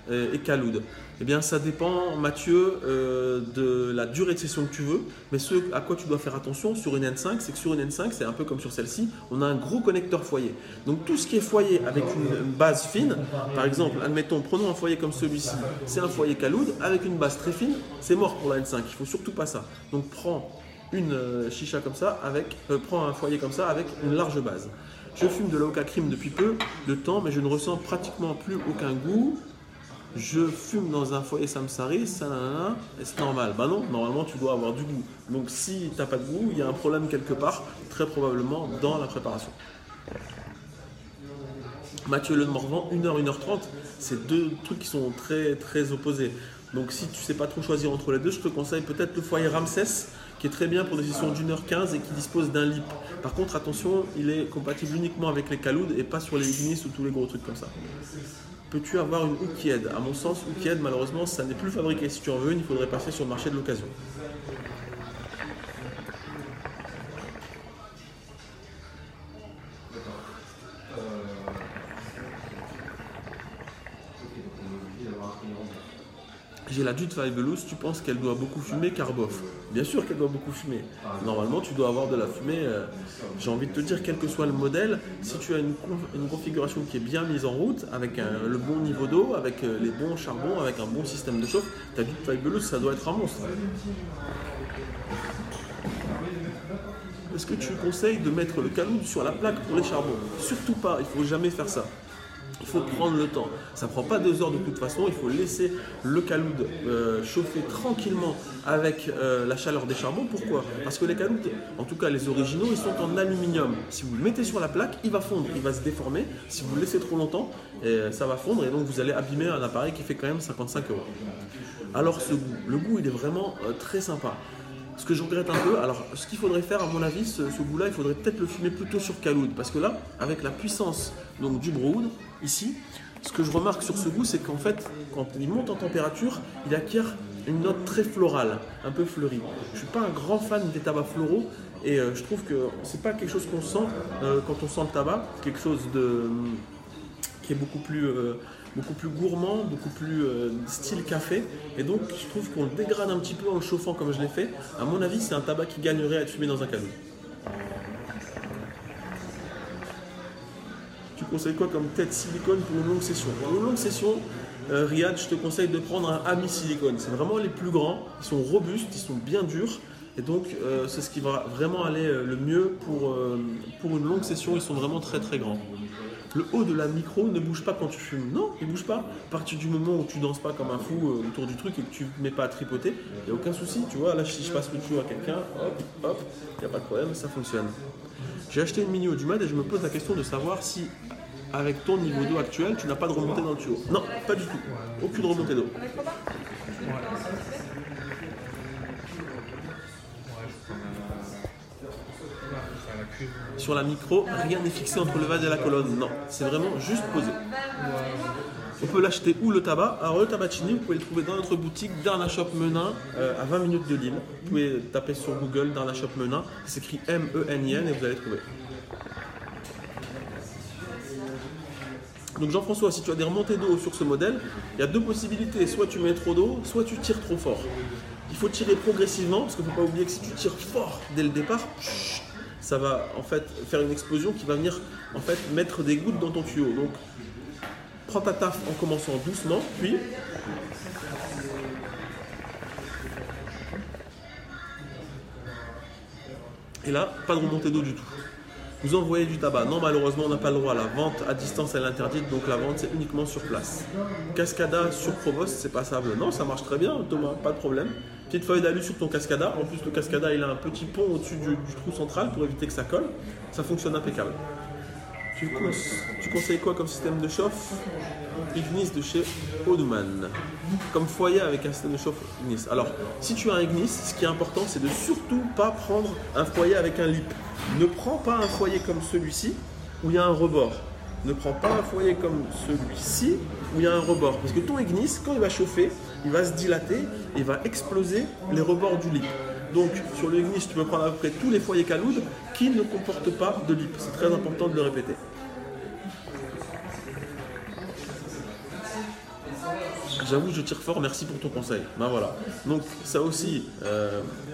et Caloud? Eh bien, ça dépend, Mathieu, de la durée de session que tu veux. Mais ce à quoi tu dois faire attention sur une N5, c'est que sur une N5, c'est un peu comme sur celle-ci, on a un gros connecteur foyer. Donc, tout ce qui est foyer avec une base fine, par exemple, admettons, prenons un foyer comme celui-ci, c'est un foyer Caloud avec une base très fine, c'est mort pour la N5. Il ne faut surtout pas ça. Donc, prends une chicha comme ça, prends un foyer comme ça avec une large base. Je fume de la Oka Cream depuis peu de temps, mais je ne ressens pratiquement plus aucun goût. Je fume dans un foyer Samsari, ça, et c'est normal. Bah non, normalement tu dois avoir du goût. Donc si tu n'as pas de goût, il y a un problème quelque part, très probablement dans la préparation. Mathieu Le Morvan, 1h, 1h30, c'est deux trucs qui sont très très opposés. Donc si tu ne sais pas trop choisir entre les deux, je te conseille peut-être le foyer Ramsès, qui est très bien pour des sessions d'1h15 et qui dispose d'un lip. Par contre, attention, il est compatible uniquement avec les Caloud et pas sur les Ignis ou tous les gros trucs comme ça. Peux-tu avoir une Oukied? À mon sens, Oukied, malheureusement, ça n'est plus fabriqué. Si tu en veux une, il faudrait passer sur le marché de l'occasion. J'ai la Dude Fabulous, tu penses qu'elle doit beaucoup fumer, Carboff? Bien sûr qu'elle doit beaucoup fumer. Normalement, tu dois avoir de la fumée, j'ai envie de te dire, quel que soit le modèle, si tu as une configuration qui est bien mise en route, avec le bon niveau d'eau, avec les bons charbons, avec un bon système de chauffe, ta Dude Fabulous, ça doit être un monstre. est-ce que tu conseilles de mettre le caloud sur la plaque pour les charbons? Surtout pas, il ne faut jamais faire ça. Il faut prendre le temps. Ça ne prend pas 2 heures de toute façon. Il faut laisser le caloud chauffer tranquillement avec la chaleur des charbons. Pourquoi? Parce que les calouds, en tout cas les originaux, ils sont en aluminium. Si vous le mettez sur la plaque, il va fondre, il va se déformer. Si vous le laissez trop longtemps, ça va fondre et donc vous allez abîmer un appareil qui fait quand même 55 €. Alors ce goût, le goût il est vraiment très sympa. Ce que je regrette un peu, alors ce qu'il faudrait faire à mon avis, ce goût-là, il faudrait peut-être le fumer plutôt sur caloud. Parce que là, avec la puissance donc, du brood, ici, ce que je remarque sur ce goût, c'est qu'en fait, quand il monte en température, il acquiert une note très florale, un peu fleurie. Je ne suis pas un grand fan des tabacs floraux et je trouve que c'est pas quelque chose qu'on sent quand on sent le tabac, quelque chose qui est beaucoup plus gourmand, beaucoup plus style café. Et donc, je trouve qu'on le dégrade un petit peu en le chauffant comme je l'ai fait. À mon avis, c'est un tabac qui gagnerait à être fumé dans un caloud. Tu conseilles quoi comme tête silicone pour une longue session? Pour une longue session, Riyad, je te conseille de prendre un Ami silicone. C'est vraiment les plus grands. Ils sont robustes, ils sont bien durs. Et donc, c'est ce qui va vraiment aller le mieux pour une longue session. Ils sont vraiment très très grands. Le haut de la micro ne bouge pas quand tu fumes. Non, il ne bouge pas. À partir du moment où tu danses pas comme un fou autour du truc et que tu ne mets pas à tripoter, il n'y a aucun souci. Tu vois, là, si je passe le tuyau à quelqu'un, hop, hop, il n'y a pas de problème, ça fonctionne. J'ai acheté une mini Audumad et je me pose la question de savoir si, avec ton niveau d'eau actuel, tu n'as pas de remontée dans le tuyau. Non, pas du tout. Aucune remontée d'eau. Sur la micro, rien n'est fixé entre le vase et la colonne. Non, c'est vraiment juste posé. On peut l'acheter où le tabac? Alors le tabaccini, vous pouvez le trouver dans notre boutique Darna Shop Menin, à 20 minutes de Lille. Vous pouvez taper sur Google Darna Shop Menin, c'est écrit M-E-N-I-N et vous allez trouver. Donc Jean-François, si tu as des remontées d'eau sur ce modèle, il y a 2 possibilités. Soit tu mets trop d'eau, soit tu tires trop fort. Il faut tirer progressivement, parce qu'il ne faut pas oublier que si tu tires fort dès le départ, ça va en fait faire une explosion qui va venir en fait mettre des gouttes dans ton tuyau. Donc prends ta taffe en commençant doucement, puis et là, pas de remontée d'eau du tout. Vous envoyez du tabac. Non, malheureusement, on n'a pas le droit. La vente à distance, elle est interdite, donc la vente, c'est uniquement sur place. Cascada sur Provost, c'est passable. Non, ça marche très bien, Thomas, pas de problème. Petite feuille d'alu sur ton Cascada. En plus, le Cascada, il a un petit pont au-dessus du trou central pour éviter que ça colle. Ça fonctionne impeccable. Tu conseilles quoi comme système de chauffe? Ignis de chez Audouman. Comme foyer avec un système de chauffe Ignis. Alors, si tu as un Ignis, ce qui est important, c'est de surtout pas prendre un foyer avec un lip. Ne prends pas un foyer comme celui-ci où il y a un rebord. Ne prends pas un foyer comme celui-ci où il y a un rebord. Parce que ton Ignis, quand il va chauffer, il va se dilater et il va exploser les rebords du lip. Donc sur le Ignis, tu peux prendre à peu près tous les foyers Caloud qui ne comportent pas de lip. C'est très important de le répéter. J'avoue, je tire fort, merci pour ton conseil. Ben voilà. Donc ça aussi,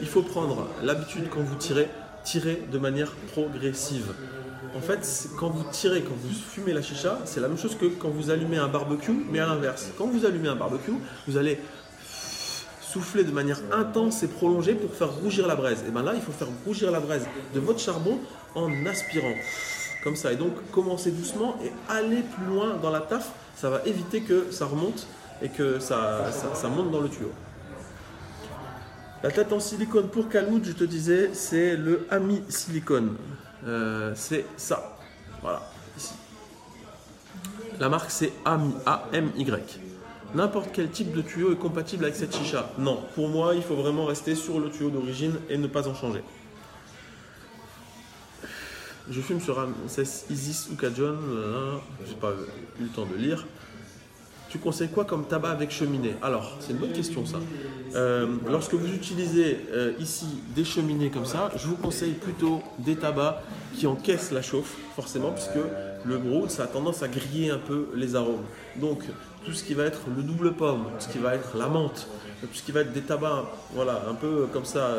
il faut prendre l'habitude quand vous tirez de manière progressive. En fait, quand vous tirez, quand vous fumez la chicha, c'est la même chose que quand vous allumez un barbecue, mais à l'inverse. Quand vous allumez un barbecue, vous allez souffler de manière intense et prolongée pour faire rougir la braise. Et bien là, il faut faire rougir la braise de votre charbon en aspirant. Comme ça. Et donc, commencez doucement et allez plus loin dans la taffe. Ça va éviter que ça remonte et que ça monte dans le tuyau. La tête en silicone pour Caloud, je te disais, c'est le Ami Silicone. C'est ça. Voilà, ici. La marque, c'est AMY. A-M-Y. N'importe quel type de tuyau est compatible avec cette chicha. Non, pour moi, il faut vraiment rester sur le tuyau d'origine et ne pas en changer. Je fume sur un Isis ou Kajon. Je n'ai pas eu le temps de lire. Tu conseilles quoi comme tabac avec cheminée? Alors, c'est une bonne question ça. Lorsque vous utilisez ici des cheminées comme ça, je vous conseille plutôt des tabacs qui encaissent la chauffe, forcément, puisque le brood, ça a tendance à griller un peu les arômes. Donc, tout ce qui va être le double pomme, tout ce qui va être la menthe, tout ce qui va être des tabacs, voilà, un peu comme ça,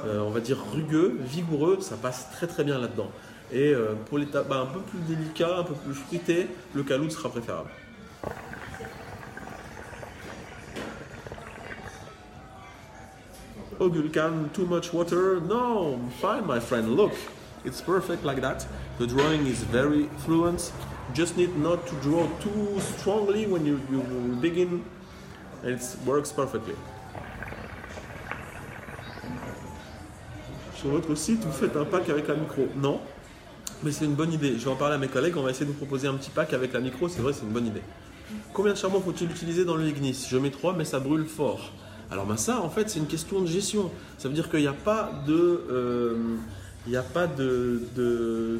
on va dire rugueux, vigoureux, ça passe très très bien là-dedans. Et pour les tabacs un peu plus délicats, un peu plus fruités, le Caloud sera préférable. Oh, Gulkan, too much water? No, fine, my friend. Look, it's perfect like that. The drawing is very fluent. You just need not to draw too strongly when you begin. It works perfectly. Sur votre site, vous faites un pack avec la micro? Non, mais c'est une bonne idée. Je vais en parler à mes collègues. On va essayer de vous proposer un petit pack avec la micro. C'est vrai, c'est une bonne idée. Combien de charbon faut-il utiliser dans le Ignis? Je mets 3, mais ça brûle fort. Alors ben ça, en fait, c'est une question de gestion. Ça veut dire qu'il n'y a pas de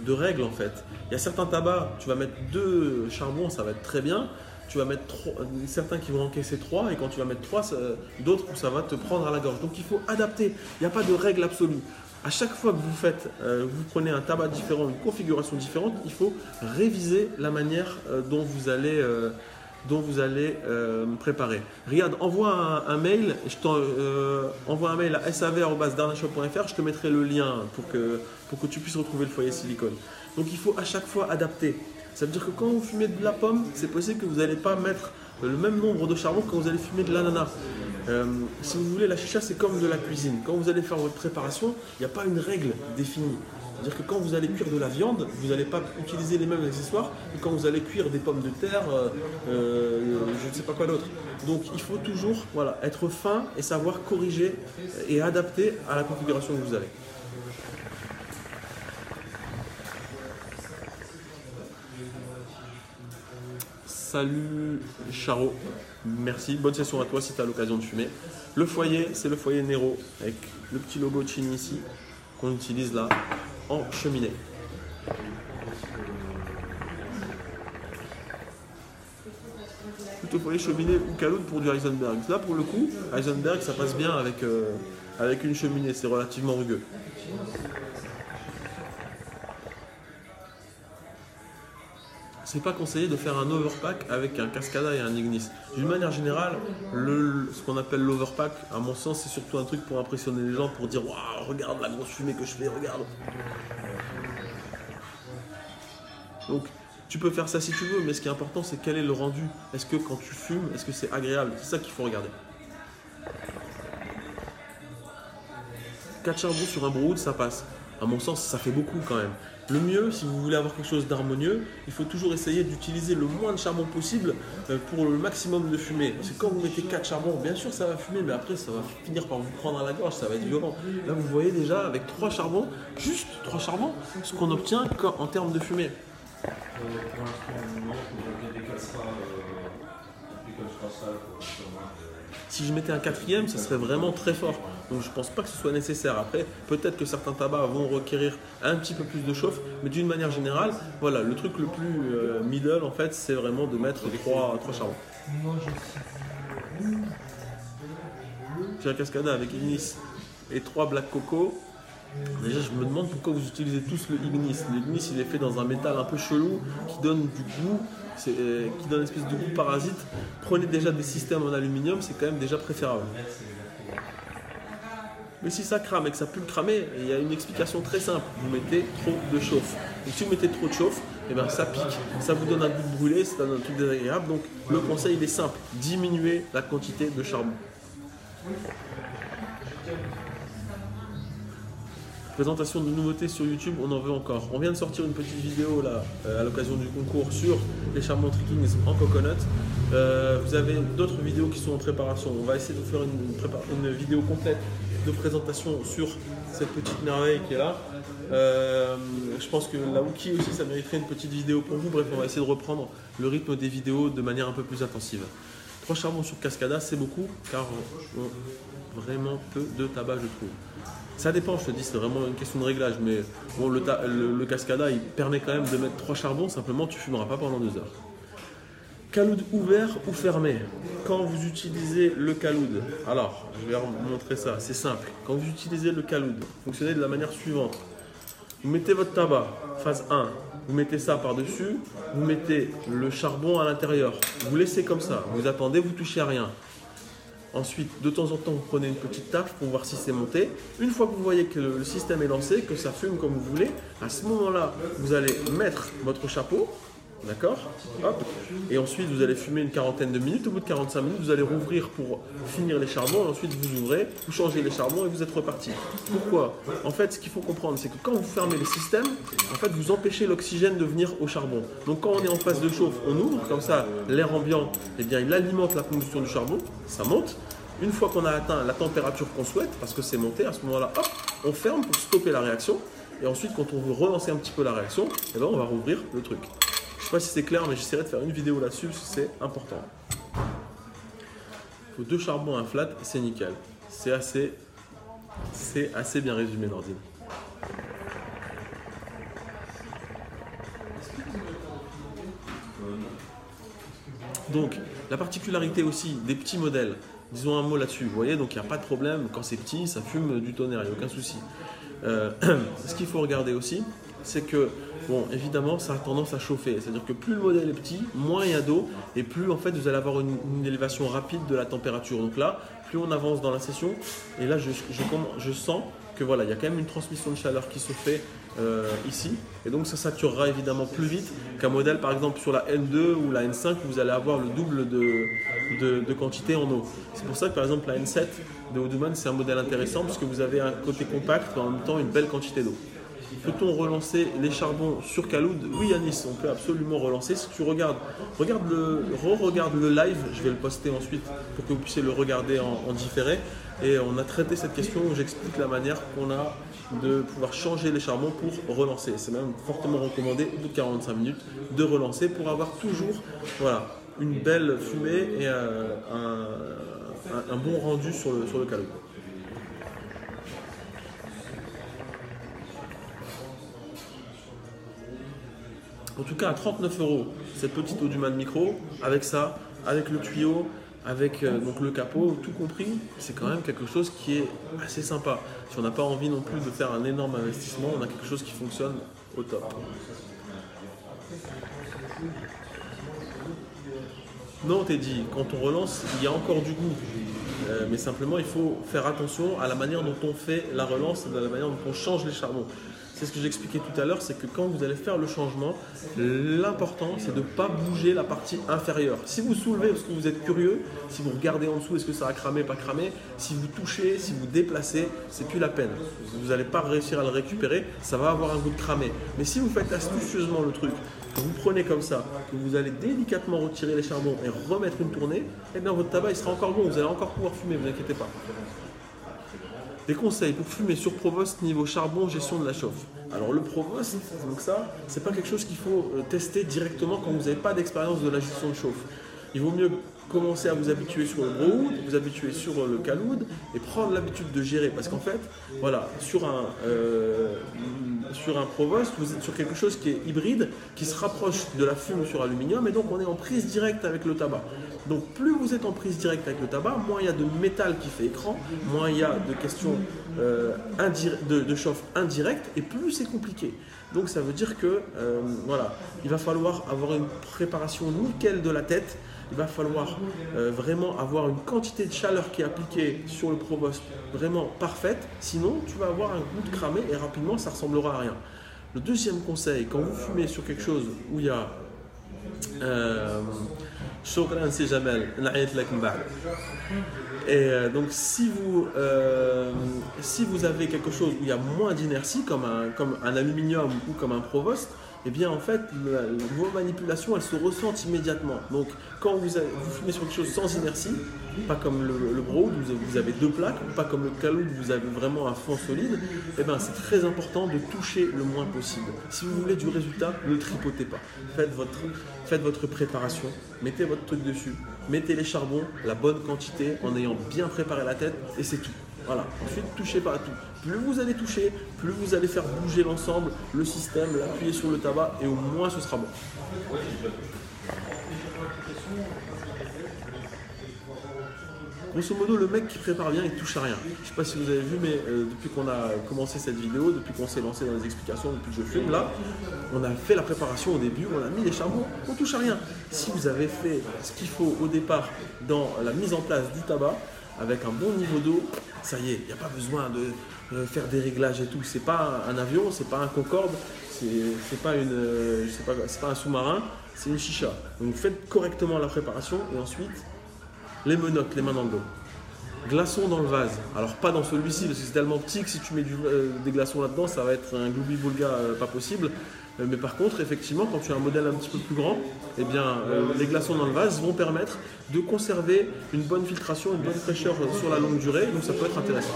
règles, en fait. Il y a certains tabacs, tu vas mettre 2 charbons, ça va être très bien. Tu vas mettre certains qui vont encaisser 3, et quand tu vas mettre 3, d'autres, ça va te prendre à la gorge. Donc il faut adapter. Il n'y a pas de règle absolue. À chaque fois que vous prenez un tabac différent, une configuration différente, il faut réviser la manière dont vous allez préparer. Riyad, envoie un mail. Envoie un mail à sav@darnashop.fr. Je te mettrai le lien pour que tu puisses retrouver le foyer silicone. Donc il faut à chaque fois adapter. Ça veut dire que quand vous fumez de la pomme, c'est possible que vous n'allez pas mettre le même nombre de charbon que quand vous allez fumer de l'ananas. Si vous voulez, la chicha, c'est comme de la cuisine. Quand vous allez faire votre préparation, il n'y a pas une règle définie. C'est-à-dire que quand vous allez cuire de la viande, vous n'allez pas utiliser les mêmes accessoires que quand vous allez cuire des pommes de terre, je ne sais pas quoi d'autre. Donc il faut toujours être fin et savoir corriger et adapter à la configuration que vous avez. Salut Charo, merci, bonne session à toi si tu as l'occasion de fumer. Le foyer, c'est le foyer Nero avec le petit logo Chin ici qu'on utilise là en cheminée. Plutôt foyer cheminée ou caloud pour du Heisenberg. Là pour le coup, Heisenberg ça passe bien avec une cheminée, c'est relativement rugueux. C'est pas conseillé de faire un overpack avec un Cascada et un Ignis. D'une manière générale, ce qu'on appelle l'overpack, à mon sens, c'est surtout un truc pour impressionner les gens, pour dire waouh, regarde la grosse fumée que je fais, regarde. Donc, tu peux faire ça si tu veux, mais ce qui est important, c'est quel est le rendu. Est-ce que quand tu fumes, est-ce que c'est agréable? C'est ça qu'il faut regarder. 4 charbons sur un brood, ça passe. À mon sens, ça fait beaucoup quand même. Le mieux, si vous voulez avoir quelque chose d'harmonieux, il faut toujours essayer d'utiliser le moins de charbon possible pour le maximum de fumée. Parce que quand vous mettez 4 charbons, bien sûr ça va fumer, mais après ça va finir par vous prendre à la gorge, ça va être violent. Là vous voyez déjà avec 3 charbons, juste 3 charbons, ce qu'on obtient en termes de fumée. Si je mettais un 4e, ça serait vraiment très fort. Donc je ne pense pas que ce soit nécessaire. Après, peut-être que certains tabacs vont requérir un petit peu plus de chauffe, mais d'une manière générale, voilà, le truc le plus middle en fait, c'est vraiment de mettre 3 charbons. J'ai un Cascada avec Ignis et 3 Black Coco. Déjà, je me demande pourquoi vous utilisez tous le Ignis. L'Ignis, il est fait dans un métal un peu chelou qui donne du goût, qui donne une espèce de goût parasite. Prenez déjà des systèmes en aluminium, c'est quand même déjà préférable. Mais si ça crame et que ça pue le cramer, il y a une explication très simple. Vous mettez trop de chauffe. Et si vous mettez trop de chauffe, eh ben, ça pique, ça vous donne un goût de brûlé, ça donne un truc désagréable. Donc le conseil il est simple, diminuez la quantité de charbon. Présentation de nouveautés sur YouTube, on en veut encore. On vient de sortir une petite vidéo là, à l'occasion du concours sur les charbons trickings en coconut. Vous avez d'autres vidéos qui sont en préparation. On va essayer de faire une vidéo complète de présentation sur cette petite merveille qui est là. Je pense que la Wookie aussi, ça mériterait une petite vidéo pour vous. Bref, on va essayer de reprendre le rythme des vidéos de manière un peu plus intensive. 3 charbons sur Cascada, c'est beaucoup, car vraiment peu de tabac, je trouve. Ça dépend, je te dis, c'est vraiment une question de réglage, mais bon, le Cascada, il permet quand même de mettre 3 charbons, simplement tu ne fumeras pas pendant 2 heures. Caloud ouvert ou fermé? Quand vous utilisez le caloud, alors je vais vous montrer ça, c'est simple. Quand vous utilisez le caloud, fonctionnez de la manière suivante. Vous mettez votre tabac, phase 1, vous mettez ça par-dessus, vous mettez le charbon à l'intérieur, vous laissez comme ça, vous attendez, vous ne touchez à rien. Ensuite, de temps en temps, vous prenez une petite taffe pour voir si c'est monté. Une fois que vous voyez que le système est lancé, que ça fume comme vous voulez, à ce moment-là, vous allez mettre votre chapeau D'accord? Hop. Et ensuite, vous allez fumer une quarantaine de minutes. Au bout de 45 minutes, vous allez rouvrir pour finir les charbons. Et ensuite, vous ouvrez, vous changez les charbons et vous êtes reparti. Pourquoi? En fait, ce qu'il faut comprendre, c'est que quand vous fermez les systèmes, en fait, vous empêchez l'oxygène de venir au charbon. Donc, quand on est en phase de chauffe, on ouvre. Comme ça, l'air ambiant, eh bien, il alimente la combustion du charbon. Ça monte. Une fois qu'on a atteint la température qu'on souhaite, parce que c'est monté, à ce moment-là, hop, on ferme pour stopper la réaction. Et ensuite, quand on veut relancer un petit peu la réaction, eh ben, on va rouvrir le truc. Je ne sais pas si c'est clair, mais j'essaierai de faire une vidéo là-dessus parce que c'est important. Il faut 2 charbons, un flat, c'est nickel. C'est assez bien résumé, Nordine. Donc, la particularité aussi des petits modèles, disons un mot là-dessus, vous voyez, donc il n'y a pas de problème, quand c'est petit, ça fume du tonnerre, il n'y a aucun souci. Ce qu'il faut regarder aussi, c'est que, bon, évidemment, ça a tendance à chauffer. C'est-à-dire que plus le modèle est petit, moins il y a d'eau, et plus en fait vous allez avoir une élévation rapide de la température. Donc là, plus on avance dans la session, et là je sens que voilà, il y a quand même une transmission de chaleur qui se fait ici, et donc ça saturera évidemment plus vite qu'un modèle par exemple sur la N2 ou la N5 où vous allez avoir le double de quantité en eau. C'est pour ça que par exemple la N7 de Audouman c'est un modèle intéressant parce que vous avez un côté compact mais en même temps une belle quantité d'eau. Peut-on relancer les charbons sur Khaloud? Oui Yanis, on peut absolument relancer. Si tu regardes le live, je vais le poster ensuite pour que vous puissiez le regarder en différé. Et on a traité cette question où j'explique la manière qu'on a de pouvoir changer les charbons pour relancer. C'est même fortement recommandé au bout de 45 minutes de relancer pour avoir toujours voilà, une belle fumée et un bon rendu sur le Khaloud. En tout cas, à 39 €, cette petite Audouman micro, avec ça, avec le tuyau, avec donc le capot, tout compris, c'est quand même quelque chose qui est assez sympa. Si on n'a pas envie non plus de faire un énorme investissement, on a quelque chose qui fonctionne au top. Non, t'es dit, quand on relance, il y a encore du goût. Mais simplement, il faut faire attention à la manière dont on fait la relance, à la manière dont on change les charbons. C'est ce que j'expliquais tout à l'heure, c'est que quand vous allez faire le changement, l'important c'est de ne pas bouger la partie inférieure. Si vous soulevez parce que vous êtes curieux, si vous regardez en dessous, est-ce que ça a cramé, pas cramé, si vous touchez, si vous déplacez, c'est plus la peine. Vous n'allez pas réussir à le récupérer, ça va avoir un goût de cramé. Mais si vous faites astucieusement le truc, que vous prenez comme ça, que vous allez délicatement retirer les charbons et remettre une tournée, et bien votre tabac il sera encore bon, vous allez encore pouvoir fumer, vous inquiétez pas. Des conseils pour fumer sur Provost niveau charbon, gestion de la chauffe. Alors le Provost, donc ça, c'est pas quelque chose qu'il faut tester directement quand vous n'avez pas d'expérience de la gestion de chauffe. Il vaut mieux commencer à vous habituer sur le Browood, vous habituer sur le Khaloud et prendre l'habitude de gérer. Parce qu'en fait, voilà, sur un Provost, vous êtes sur quelque chose qui est hybride, qui se rapproche de la fume sur aluminium et donc on est en prise directe avec le tabac. Donc plus vous êtes en prise directe avec le tabac, moins il y a de métal qui fait écran, moins il y a de questions de chauffe indirecte et plus c'est compliqué. Donc ça veut dire que voilà, il va falloir avoir une préparation nickel de la tête, il va falloir vraiment avoir une quantité de chaleur qui est appliquée sur le Provost vraiment parfaite, sinon tu vas avoir un goût de cramé et rapidement ça ressemblera à rien. Le deuxième conseil, quand vous fumez sur quelque chose où il y a et donc si vous avez quelque chose où il y a moins d'inertie comme un aluminium ou comme un Provost, eh bien en fait vos manipulations elles se ressentent immédiatement. Donc quand vous fumez sur quelque chose sans inertie, pas comme le Browood où vous avez deux plaques, ou pas comme le Khaloud où vous avez vraiment un fond solide, eh bien c'est très important de toucher le moins possible. Si vous voulez du résultat, ne tripotez pas. Faites votre préparation, mettez votre truc dessus, mettez les charbons, la bonne quantité en ayant bien préparé la tête et c'est tout. Voilà, ensuite touchez pas à tout. Plus vous allez toucher, plus vous allez faire bouger l'ensemble, le système, l'appuyer sur le tabac et au moins ce sera bon. Grosso modo, le mec qui prépare bien, il touche à rien. Je ne sais pas si vous avez vu, mais depuis qu'on a commencé cette vidéo, depuis qu'on s'est lancé dans les explications, depuis que je fume là, on a fait la préparation au début, on a mis les charbons, on touche à rien. Si vous avez fait ce qu'il faut au départ dans la mise en place du tabac, avec un bon niveau d'eau, ça y est, il n'y a pas besoin de faire des réglages et tout. C'est pas un avion, c'est pas un Concorde, c'est pas un sous-marin. c'est une chicha. Donc faites correctement la préparation et ensuite les menottes, les mains dans le dos. Glaçons dans le vase. Alors pas dans celui-ci parce que c'est tellement petit que si tu mets des glaçons là-dedans, ça va être un gloubi-boulga pas possible. Mais par contre, effectivement, quand tu as un modèle un petit peu plus grand, eh bien, les glaçons dans le vase vont permettre de conserver une bonne filtration, une bonne fraîcheur sur la longue durée. Donc ça peut être intéressant.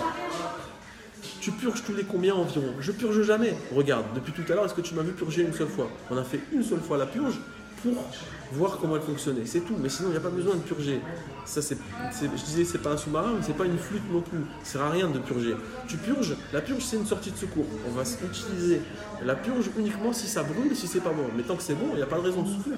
Tu purges tous les combien environ? Je purge jamais. Regarde, depuis tout à l'heure, est-ce que tu m'as vu purger une seule fois? On a fait une seule fois la purge pour voir comment elle fonctionnait. C'est tout, mais sinon il n'y a pas besoin de purger. Ça, je disais, c'est pas un sous-marin, mais c'est pas une flûte non plus. Ça sert à rien de purger. Tu purges, la purge c'est une sortie de secours. On va utiliser la purge uniquement si ça brûle et si c'est pas bon. Mais tant que c'est bon, il n'y a pas de raison de souffler.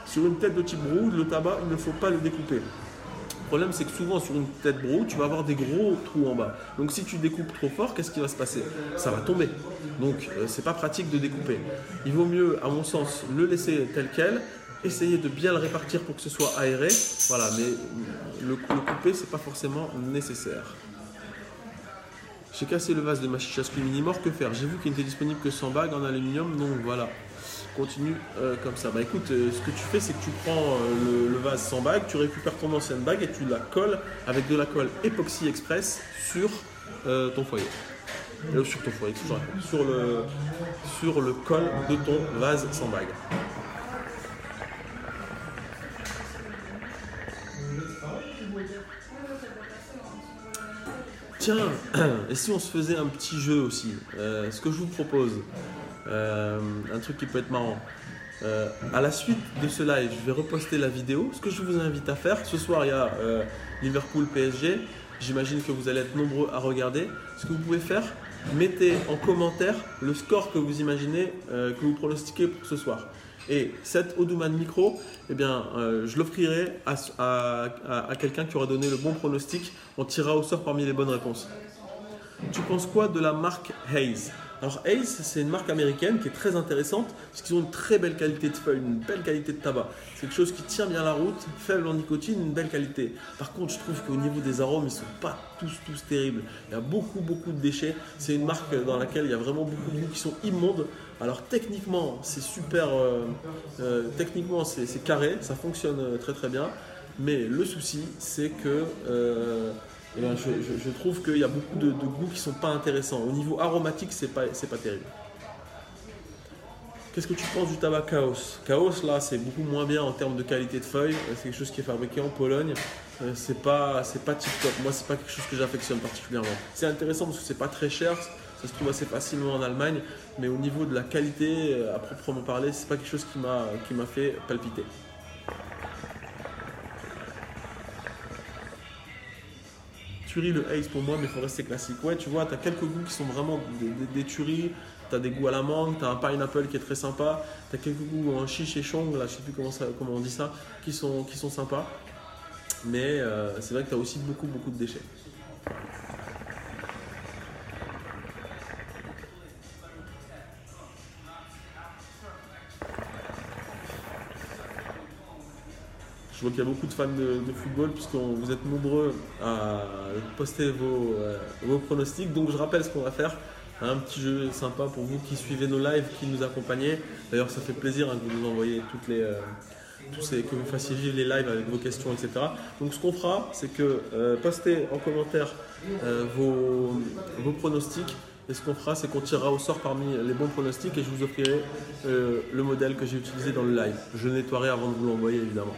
Sur une tête de type brou, le tabac, il ne faut pas le découper. Le problème, c'est que souvent sur une tête brou, tu vas avoir des gros trous en bas. Donc si tu découpes trop fort, qu'est-ce qui va se passer? Ça va tomber. Donc c'est pas pratique de découper. Il vaut mieux, à mon sens, le laisser tel quel, essayer de bien le répartir pour que ce soit aéré. Voilà, mais le couper, c'est pas forcément nécessaire. J'ai cassé le vase de ma chicha Minimor, que faire? J'ai vu qu'il n'était disponible que 100 bagues en aluminium, donc voilà. Continue comme ça. Bah écoute, ce que tu fais, c'est que tu prends le vase sans bague, tu récupères ton ancienne bague et tu la colles avec de la colle Epoxy Express sur ton foyer. Sur ton foyer, sur le col de ton vase sans bague. Tiens, et si on se faisait un petit jeu aussi, ce que je vous propose, un truc qui peut être marrant. À la suite de ce live, je vais reposter la vidéo. Ce que je vous invite à faire, ce soir il y a Liverpool PSG. J'imagine que vous allez être nombreux à regarder. Ce que vous pouvez faire, mettez en commentaire le score que vous imaginez, que vous pronostiquez pour ce soir. Et cette Audouman Micro, eh bien, je l'offrirai à quelqu'un qui aura donné le bon pronostic. On tirera au sort parmi les bonnes réponses. Tu penses quoi de la marque Hayes? Alors Hayes, c'est une marque américaine qui est très intéressante parce qu'ils ont une très belle qualité de feuilles, une belle qualité de tabac. C'est quelque chose qui tient bien la route, faible en nicotine, une belle qualité. Par contre, je trouve qu'au niveau des arômes, ils ne sont pas tous terribles. Il y a beaucoup de déchets. C'est une marque dans laquelle il y a vraiment beaucoup de goûts qui sont immondes. Alors techniquement, c'est super, techniquement c'est carré, ça fonctionne très bien. Mais le souci, c'est que eh bien, je trouve qu'il y a beaucoup de goûts qui ne sont pas intéressants. Au niveau aromatique, c'est pas terrible. Qu'est-ce que tu penses du tabac Chaos? Chaos, là, c'est beaucoup moins bien en termes de qualité de feuilles. C'est quelque chose qui est fabriqué en Pologne. C'est pas tip top. Moi, c'est pas quelque chose que j'affectionne particulièrement. C'est intéressant parce que c'est pas très cher. Ça se trouve assez facilement en Allemagne. Mais au niveau de la qualité, à proprement parler, c'est pas quelque chose qui m'a fait palpiter. Tuerie, le Haze pour moi, mais il faut rester classique. Ouais, tu vois, tu as quelques goûts qui sont vraiment des tueries. Tu as des goûts à la mangue, tu as un pineapple qui est très sympa. Tu as quelques goûts en chiche et chong, là, je sais plus comment on dit ça, qui sont sympas. Mais c'est vrai que tu as aussi beaucoup de déchets. Je vois qu'il y a beaucoup de fans de football puisque vous êtes nombreux à poster vos pronostics. Donc je rappelle ce qu'on va faire. Un petit jeu sympa pour vous qui suivez nos lives, qui nous accompagnez. D'ailleurs, ça fait plaisir que vous nous envoyez que vous fassiez vivre les lives avec vos questions, etc. Donc ce qu'on fera, c'est que postez en commentaire vos pronostics. Et ce qu'on fera, c'est qu'on tirera au sort parmi les bons pronostics et je vous offrirai le modèle que j'ai utilisé dans le live. Je nettoierai avant de vous l'envoyer, évidemment.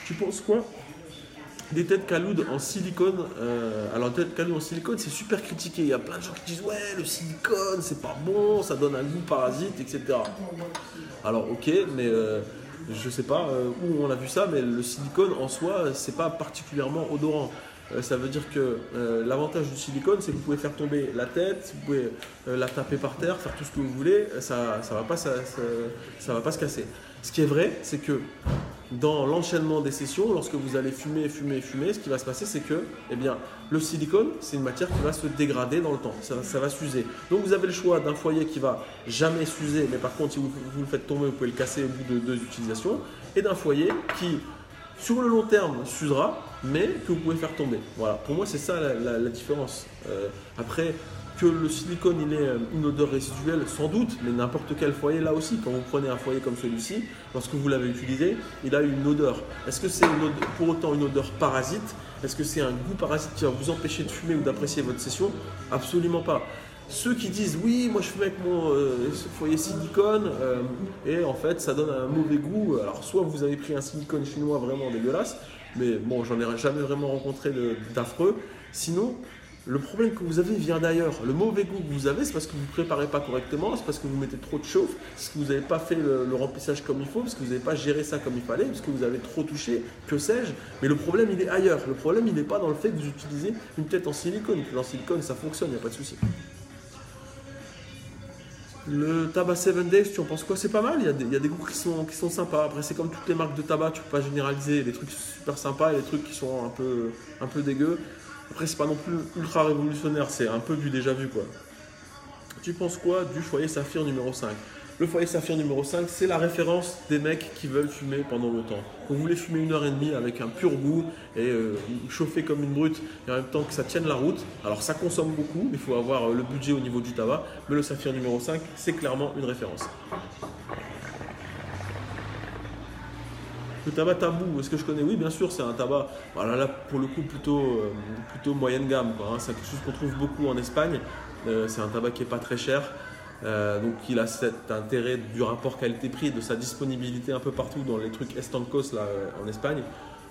Tu penses quoi des têtes Khaloud en silicone? Alors, têtes Khaloud en silicone, c'est super critiqué. Il y a plein de gens qui disent ouais, le silicone, c'est pas bon, ça donne un goût parasite, etc. Alors, ok, mais je sais pas où on a vu ça, mais le silicone en soi, c'est pas particulièrement odorant. Ça veut dire que l'avantage du silicone, c'est que vous pouvez faire tomber la tête, vous pouvez la taper par terre, faire tout ce que vous voulez, ça va pas se casser. Ce qui est vrai, c'est que dans l'enchaînement des sessions, lorsque vous allez fumer, ce qui va se passer, c'est que le silicone, c'est une matière qui va se dégrader dans le temps, ça va s'user. Donc vous avez le choix d'un foyer qui va jamais s'user, mais par contre, si vous le faites tomber, vous pouvez le casser au bout de 2 utilisations, et d'un foyer qui sur le long terme s'usera, mais que vous pouvez faire tomber. Voilà, pour moi c'est ça la différence. Après, que le silicone il ait une odeur résiduelle, sans doute, mais n'importe quel foyer là aussi, quand vous prenez un foyer comme celui-ci, lorsque vous l'avez utilisé, il a une odeur. Est-ce que c'est pour autant une odeur parasite? Est-ce que c'est un goût parasite qui va vous empêcher de fumer ou d'apprécier votre session? Absolument pas. Ceux qui disent oui, moi je fume avec mon foyer silicone et en fait ça donne un mauvais goût. Alors soit vous avez pris un silicone chinois vraiment dégueulasse, mais bon, j'en ai jamais vraiment rencontré d'affreux. Sinon, le problème que vous avez vient d'ailleurs. Le mauvais goût que vous avez, c'est parce que vous ne préparez pas correctement, c'est parce que vous mettez trop de chauffe, c'est parce que vous n'avez pas fait le remplissage comme il faut, parce que vous n'avez pas géré ça comme il fallait, parce que vous avez trop touché, que sais-je. Mais le problème, il est ailleurs. Le problème, il n'est pas dans le fait que vous utilisez une tête en silicone. Une tête en silicone, ça fonctionne, il n'y a pas de souci. Le tabac 7 Days, tu en penses quoi? C'est pas mal, il y a des goûts qui sont sympas. Après, c'est comme toutes les marques de tabac, tu peux pas généraliser. Les trucs super sympas et les trucs qui sont un peu dégueux. Après, c'est pas non plus ultra révolutionnaire, c'est un peu du déjà vu quoi. Tu penses quoi du foyer Saphir numéro 5? Le foyer Saphir numéro 5, c'est la référence des mecs qui veulent fumer pendant longtemps. Vous voulez fumer 1h30 avec un pur goût et chauffer comme une brute et en même temps que ça tienne la route. Alors ça consomme beaucoup, il faut avoir le budget au niveau du tabac, mais le Saphir numéro 5, c'est clairement une référence. Le tabac tabou, est-ce que je connais? Oui, bien sûr, c'est un tabac, voilà, là pour le coup plutôt moyenne gamme, quoi, hein. C'est quelque chose qu'on trouve beaucoup en Espagne. C'est un tabac qui n'est pas très cher. Donc il a cet intérêt du rapport qualité-prix, de sa disponibilité un peu partout dans les trucs estancos là, en Espagne.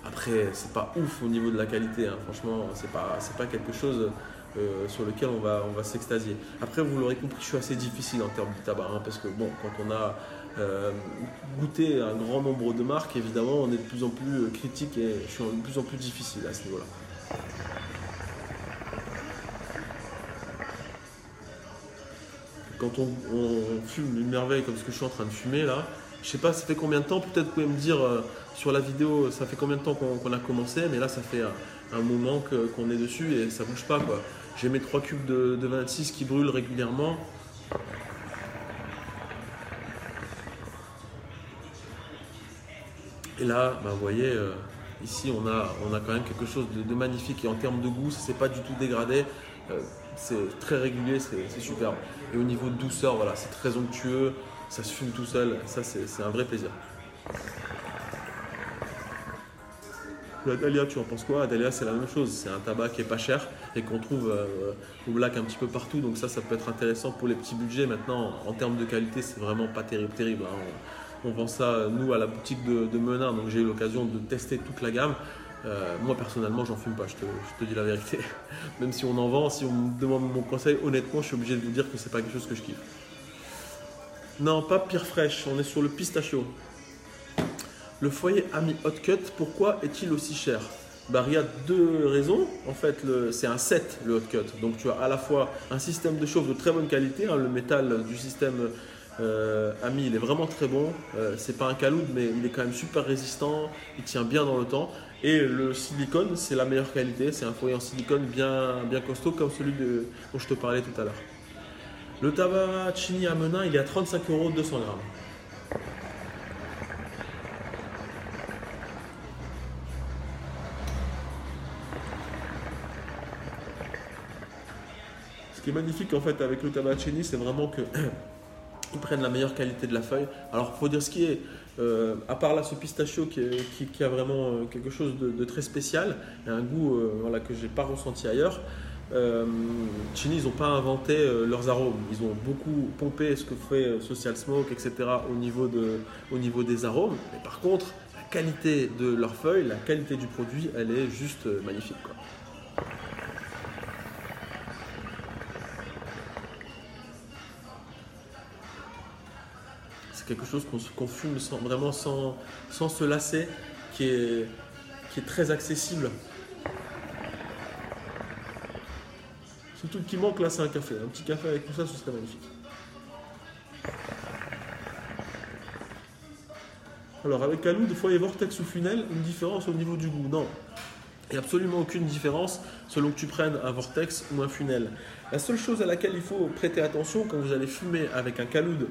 Après, c'est pas ouf au niveau de la qualité, hein. Franchement, c'est pas quelque chose sur lequel on va s'extasier. Après, vous l'aurez compris, je suis assez difficile en termes de tabac, hein, parce que bon, quand on a goûté un grand nombre de marques, évidemment, on est de plus en plus critique et je suis de plus en plus difficile à ce niveau-là. Quand on fume une merveille comme ce que je suis en train de fumer là, je sais pas ça fait combien de temps, peut-être vous pouvez me dire sur la vidéo ça fait combien de temps qu'on a commencé, mais là ça fait un moment qu'on est dessus et ça bouge pas quoi. J'ai mes 3 cubes de 26 qui brûlent régulièrement. Et là, bah, vous voyez, ici on a quand même quelque chose de magnifique et en termes de goût, ça s'est pas du tout dégradé. C'est très régulier, c'est superbe. Et au niveau de douceur, voilà, c'est très onctueux, ça se fume tout seul, ça c'est un vrai plaisir. La Dahlia, tu en penses quoi? Dahlia, c'est la même chose, c'est un tabac qui est pas cher et qu'on trouve au black un petit peu partout, donc ça peut être intéressant pour les petits budgets. Maintenant, en termes de qualité, c'est vraiment pas terrible, hein. On vend ça, nous, à la boutique de Menin, donc j'ai eu l'occasion de tester toute la gamme. Moi personnellement j'en fume pas, je te dis la vérité. Même si on en vend, si on me demande mon conseil, honnêtement je suis obligé de vous dire que c'est pas quelque chose que je kiffe. Non, pas Pire Fresh, on est sur le pistachio. Le foyer Ami Hot Cut, pourquoi est-il aussi cher? Bah, il y a 2 raisons. En fait, c'est un set le Hot Cut. Donc tu as à la fois un système de chauffe de très bonne qualité, hein, le métal du système Ami il est vraiment très bon. C'est pas un caloud mais il est quand même super résistant, il tient bien dans le temps. Et le silicone, c'est la meilleure qualité, c'est un foyer en silicone bien costaud comme celui dont je te parlais tout à l'heure. Le tabac Chini à Menin, il est à 35 € 200 grammes. Ce qui est magnifique en fait avec le tabac Chini, c'est vraiment que ils prennent la meilleure qualité de la feuille. Alors, il faut dire ce qui est, à part là ce pistachio qui a vraiment quelque chose de très spécial, et un goût voilà, que je n'ai pas ressenti ailleurs. Chini, ils n'ont pas inventé leurs arômes. Ils ont beaucoup pompé ce que fait Social Smoke, etc. au niveau des arômes. Mais par contre, la qualité de leurs feuilles, la qualité du produit, elle est juste magnifique, quoi. Quelque chose qu'on fume vraiment sans se lasser, qui est très accessible. Ce truc qui manque là, c'est un café. Un petit café avec tout ça, ce serait magnifique. Alors avec Caloud, foyer Vortex ou Funel, une différence au niveau du goût? Non. Il n'y a absolument aucune différence selon que tu prennes un Vortex ou un Funel. La seule chose à laquelle il faut prêter attention quand vous allez fumer avec un Caloud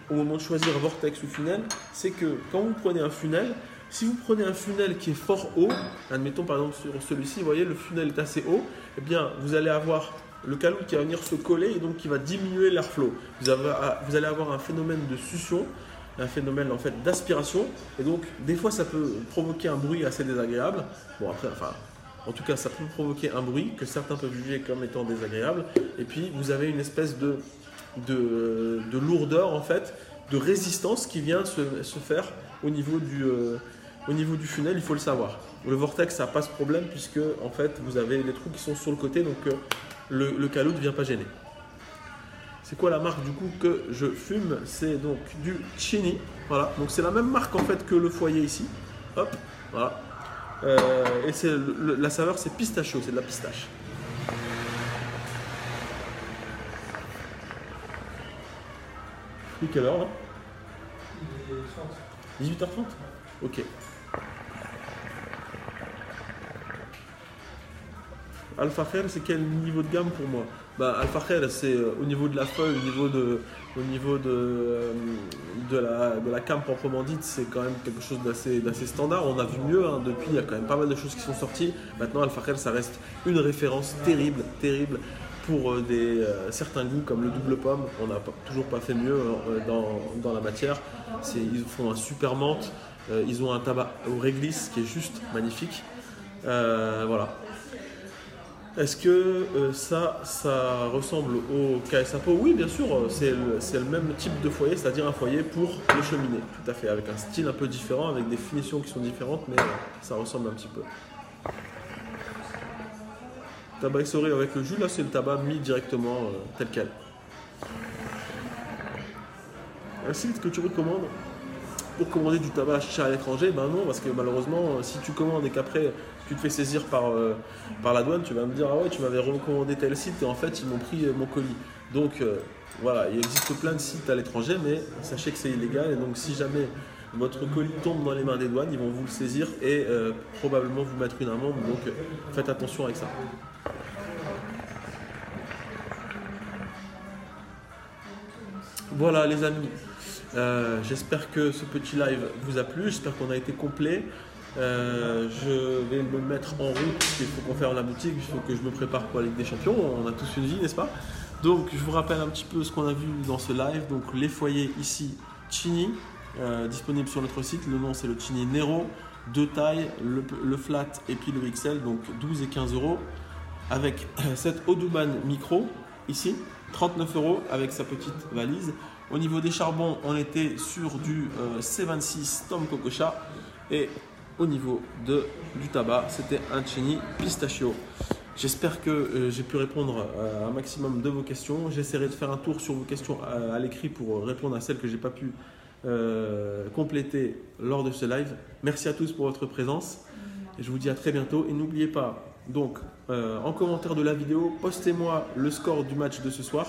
au moment de choisir un Vortex ou Funel, c'est que quand vous prenez un Funel, Si vous prenez un funnel qui est fort haut, admettons par exemple sur celui-ci, vous voyez le funnel est assez haut, eh bien vous allez avoir le caloute qui va venir se coller et donc qui va diminuer l'airflow. Vous allez avoir un phénomène de succion, un phénomène en fait d'aspiration, et donc des fois ça peut provoquer un bruit assez désagréable. Bon après, enfin, en tout cas ça peut provoquer un bruit que certains peuvent juger comme étant désagréable, et puis vous avez une espèce de lourdeur en fait, de résistance qui vient se faire au niveau du funnel, il faut le savoir. Le vortex, ça n'a pas ce problème puisque en fait vous avez les trous qui sont sur le côté, donc le caloute ne vient pas gêner. C'est quoi la marque du coup que je fume? C'est donc du Chini. Voilà, donc c'est la même marque en fait que le foyer ici. Hop, voilà. Et la saveur c'est pistachio, c'est de la pistache. Et quelle heure là? 18h30. Ok. Alpha Khair, c'est quel niveau de gamme pour moi? Bah, Alpha Khair, c'est au niveau de la feuille, au niveau de la cam proprement dite, c'est quand même quelque chose d'assez standard. On a vu mieux, hein, depuis, il y a quand même pas mal de choses qui sont sorties. Maintenant, Alpha Khair, ça reste une référence terrible pour certains goûts comme le double pomme. On n'a toujours pas fait mieux dans la matière. Ils font un super menthe. Ils ont un tabac au réglisse qui est juste magnifique. Voilà. Est-ce que ça ressemble au KS Apo? Oui, bien sûr, c'est le même type de foyer, c'est-à-dire un foyer pour les cheminées, tout à fait, avec un style un peu différent, avec des finitions qui sont différentes, mais ça ressemble un petit peu. Tabac essoré avec le jus, là c'est le tabac mis directement tel quel. Un site que tu recommandes pour commander du tabac chicha à l'étranger? Ben non, parce que malheureusement, si tu commandes et qu'après tu te fais saisir par la douane, tu vas me dire ah ouais, tu m'avais recommandé tel site et en fait ils m'ont pris mon colis. Donc voilà, il existe plein de sites à l'étranger, mais sachez que c'est illégal et donc si jamais votre colis tombe dans les mains des douanes, ils vont vous le saisir et probablement vous mettre une amende. Donc faites attention avec ça. Voilà les amis. J'espère que ce petit live vous a plu, j'espère qu'on a été complet. Je vais me mettre en route parce qu'il faut qu'on ferme la boutique, il faut que je me prépare pour la Ligue des Champions, on a tous une vie, n'est-ce pas? Donc je vous rappelle un petit peu ce qu'on a vu dans ce live. Donc les foyers ici, Chini, disponible sur notre site, le nom c'est le Chini Nero, deux tailles, le flat et puis le XL, donc 12 et 15 euros, avec cette Audouban micro ici, 39 euros avec sa petite valise. Au niveau des charbons, on était sur du C26 Tom Cococha et au niveau du tabac, c'était un Chini Pistachio. J'espère que j'ai pu répondre à un maximum de vos questions. J'essaierai de faire un tour sur vos questions à l'écrit pour répondre à celles que je n'ai pas pu compléter lors de ce live. Merci à tous pour votre présence et je vous dis à très bientôt. Et n'oubliez pas, donc, en commentaire de la vidéo, postez-moi le score du match de ce soir.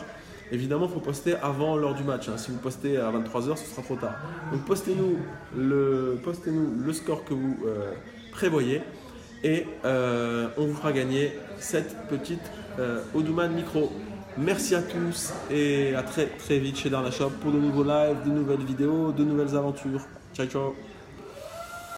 Évidemment, il faut poster avant l'heure du match. Hein. Si vous postez à 23h, ce sera trop tard. Donc, postez-nous le score que vous prévoyez et on vous fera gagner cette petite Audouban micro. Merci à tous et à très très vite chez Darla Shop pour de nouveaux lives, de nouvelles vidéos, de nouvelles aventures. Ciao ciao.